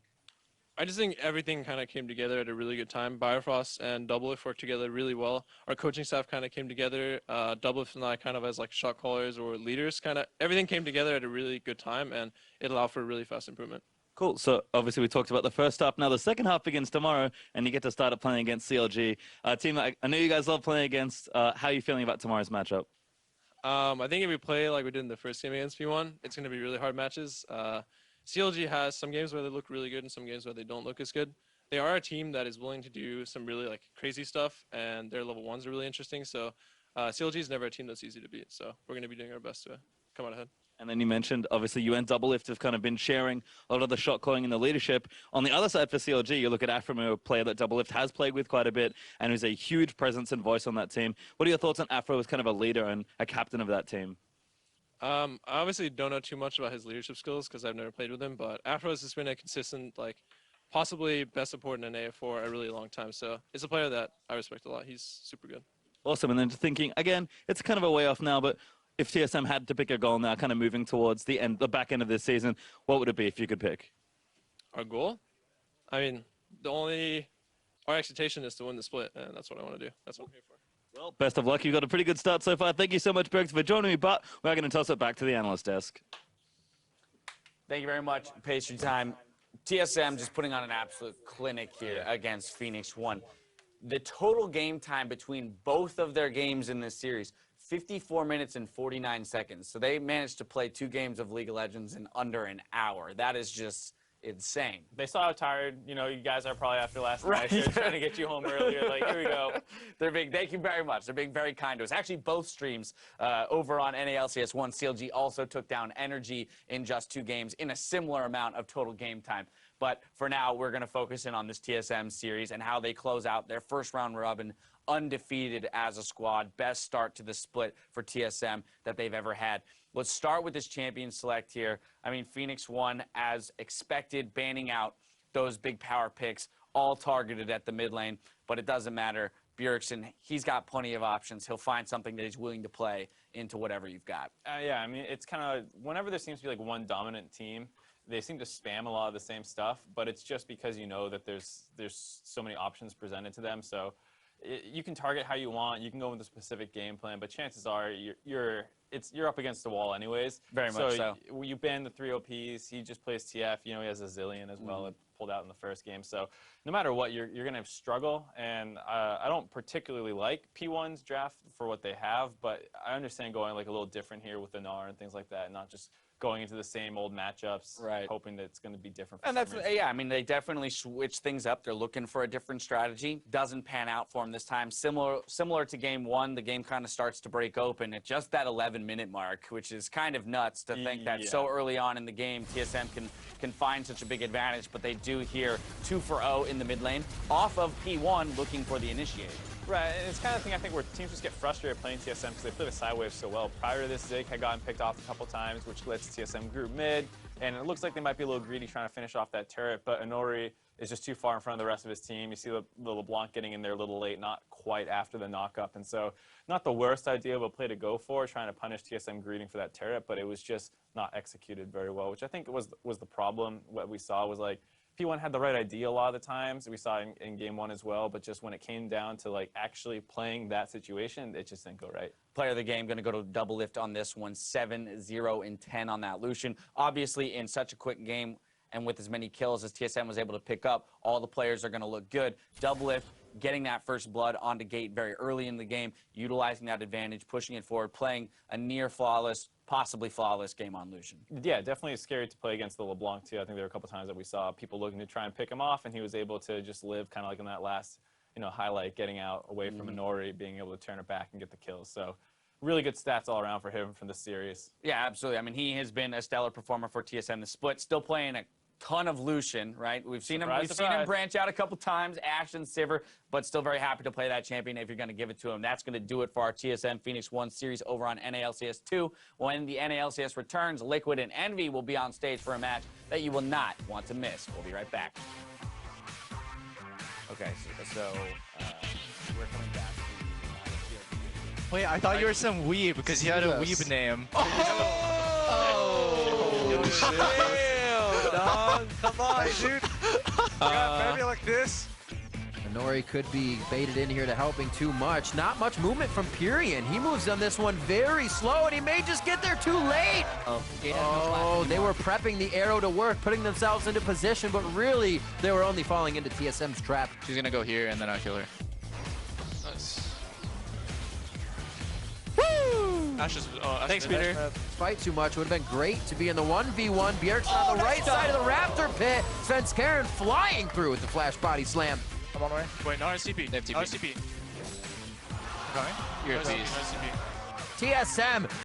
I just think everything kind of came together at a really good time. Biofrost and W5D2 worked together really well. Our coaching staff kind of came together. W5D2 and I kind of as like shot callers or leaders, kind of everything came together at a really good time, and it allowed for a really fast improvement. Cool. So obviously we talked about the first half. Now the second half begins tomorrow, and you get to start up playing against CLG. Team that I know you guys love playing against. How are you feeling about tomorrow's matchup? I think if we play like we did in the first game against P1, it's going to be really hard matches. CLG has some games where they look really good and some games where they don't look as good. They are a team that is willing to do some really like crazy stuff, and their level 1s are really interesting. So CLG is never a team that's easy to beat. So we're going to be doing our best to come out ahead. And then you mentioned, obviously, you and W5D2 have kind of been sharing a lot of the shot calling and the leadership. On the other side for CLG, you look at Afro, a player that W5D2 has played with quite a bit and who's a huge presence and voice on that team. What are your thoughts on Afro as kind of a leader and a captain of that team? I obviously don't know too much about his leadership skills because I've never played with him, but Afro has just been a consistent, like, possibly best support in an AF for a really long time. So it's a player that I respect a lot. He's super good. Awesome. And then just thinking, again, it's kind of a way off now, but if TSM had to pick a goal now, kind of moving towards the back end of this season, what would it be if you could pick? Our goal? I mean, our expectation is to win the split, and that's what I want to do. That's what I'm here for. Well, best of luck. You've got a pretty good start so far. Thank you so much, Bjerx, for joining me, but we're going to toss it back to the analyst desk. Thank you very much. Pastry time. TSM just putting on an absolute clinic here against Phoenix1. The total game time between both of their games in this series, 54 minutes and 49 seconds. So they managed to play 2 games of League of Legends in under an hour. That is just insane. They saw how tired, you guys are probably after last night. They're trying to get you home earlier. Like, here we go. Thank you very much. They're being very kind to us. Actually, both streams over on NALCS 1, CLG also took down Energy in just 2 games in a similar amount of total game time. But for now, we're going to focus in on this TSM series and how they close out their first round robin undefeated as a squad. Best start to the split for TSM that they've ever had. Let's start with this champion select here. I mean, Phoenix1, as expected, banning out those big power picks, all targeted at the mid lane, but it doesn't matter. Bjergsen, he's got plenty of options. He'll find something that he's willing to play into whatever you've got. Yeah, I mean, it's kind of, whenever there seems to be like one dominant team, they seem to spam a lot of the same stuff, but it's just because you know that there's so many options presented to them. So you can target how you want, you can go with a specific game plan, but chances are you're up against the wall anyways. Very much so. You ban the 3 OPs, he just plays TF, he has a zillion as well. It pulled out in the first game. So no matter what, you're going to struggle, and I don't particularly like P1's draft for what they have, but I understand going like a little different here with the Gnar and things like that, and not just going into the same old matchups, Right. hoping that it's going to be different. For And some that's, reason. yeah, I mean, they definitely switch things up. They're looking for a different strategy. Doesn't pan out for them this time. Similar to game one, the game kind of starts to break open at just that 11-minute mark, which is kind of nuts to think that so early on in the game, TSM can find such a big advantage, but they do here 2-for-0 in the mid lane off of P1 looking for the initiate. Right, and it's kind of thing I think where teams just get frustrated playing TSM because they play the side wave so well. Prior to this, Zig had gotten picked off a couple times, which lets TSM group mid, and it looks like they might be a little greedy trying to finish off that turret, but Inori is just too far in front of the rest of his team. You see the LeBlanc getting in there a little late, not quite after the knock-up, and so not the worst idea of a play to go for, trying to punish TSM greeting for that turret, but it was just not executed very well, which I think was the problem. What we saw was like, P1 had the right idea a lot of the times. We saw it in game one as well, but just when it came down to like actually playing that situation, it just didn't go right. Player of the game going to go to double lift on this one, 7-0-10 on that Lucian. Obviously, in such a quick game and with as many kills as TSM was able to pick up, all the players are going to look good. Double lift, getting that first blood onto gate very early in the game, utilizing that advantage, pushing it forward, playing a near flawless, possibly flawless game on Lucian. Yeah, definitely scary to play against the LeBlanc too. I think there were a couple times that we saw people looking to try and pick him off, and he was able to just live kind of like in that last, highlight, getting out away from Inori, being able to turn it back and get the kills. So really good stats all around for him from this series. Yeah, absolutely. I mean, he has been a stellar performer for TSM. The split, still playing a ton of Lucian, right? We've seen him branch out a couple times, Ashe and Sivir, but still very happy to play that champion if you're going to give it to him. That's going to do it for our TSM Phoenix1 series over on NALCS 2. When the NALCS returns, Liquid and Envy will be on stage for a match that you will not want to miss. We'll be right back. Okay, so we're coming back to Wait, I thought you were some weeb because you had a weeb name. Oh, shit. Dog, come on, dude. Got baby like this. Inori could be baited in here to helping too much. Not much movement from Purian. He moves on this one very slow, and he may just get there too late. Oh, they were prepping the arrow to work, putting themselves into position, but really, they were only falling into TSM's trap. She's gonna go here, and then I'll kill her. Nice. Woo! Thanks, Peter. Fight too much. Would have been great to be in the 1v1. Bjergsen on the right side of the Raptor pit. Svenskeren flying through with the flash body slam. Come on, wait, no RCP. They have TP. RCP. Going? You're a beast. TSM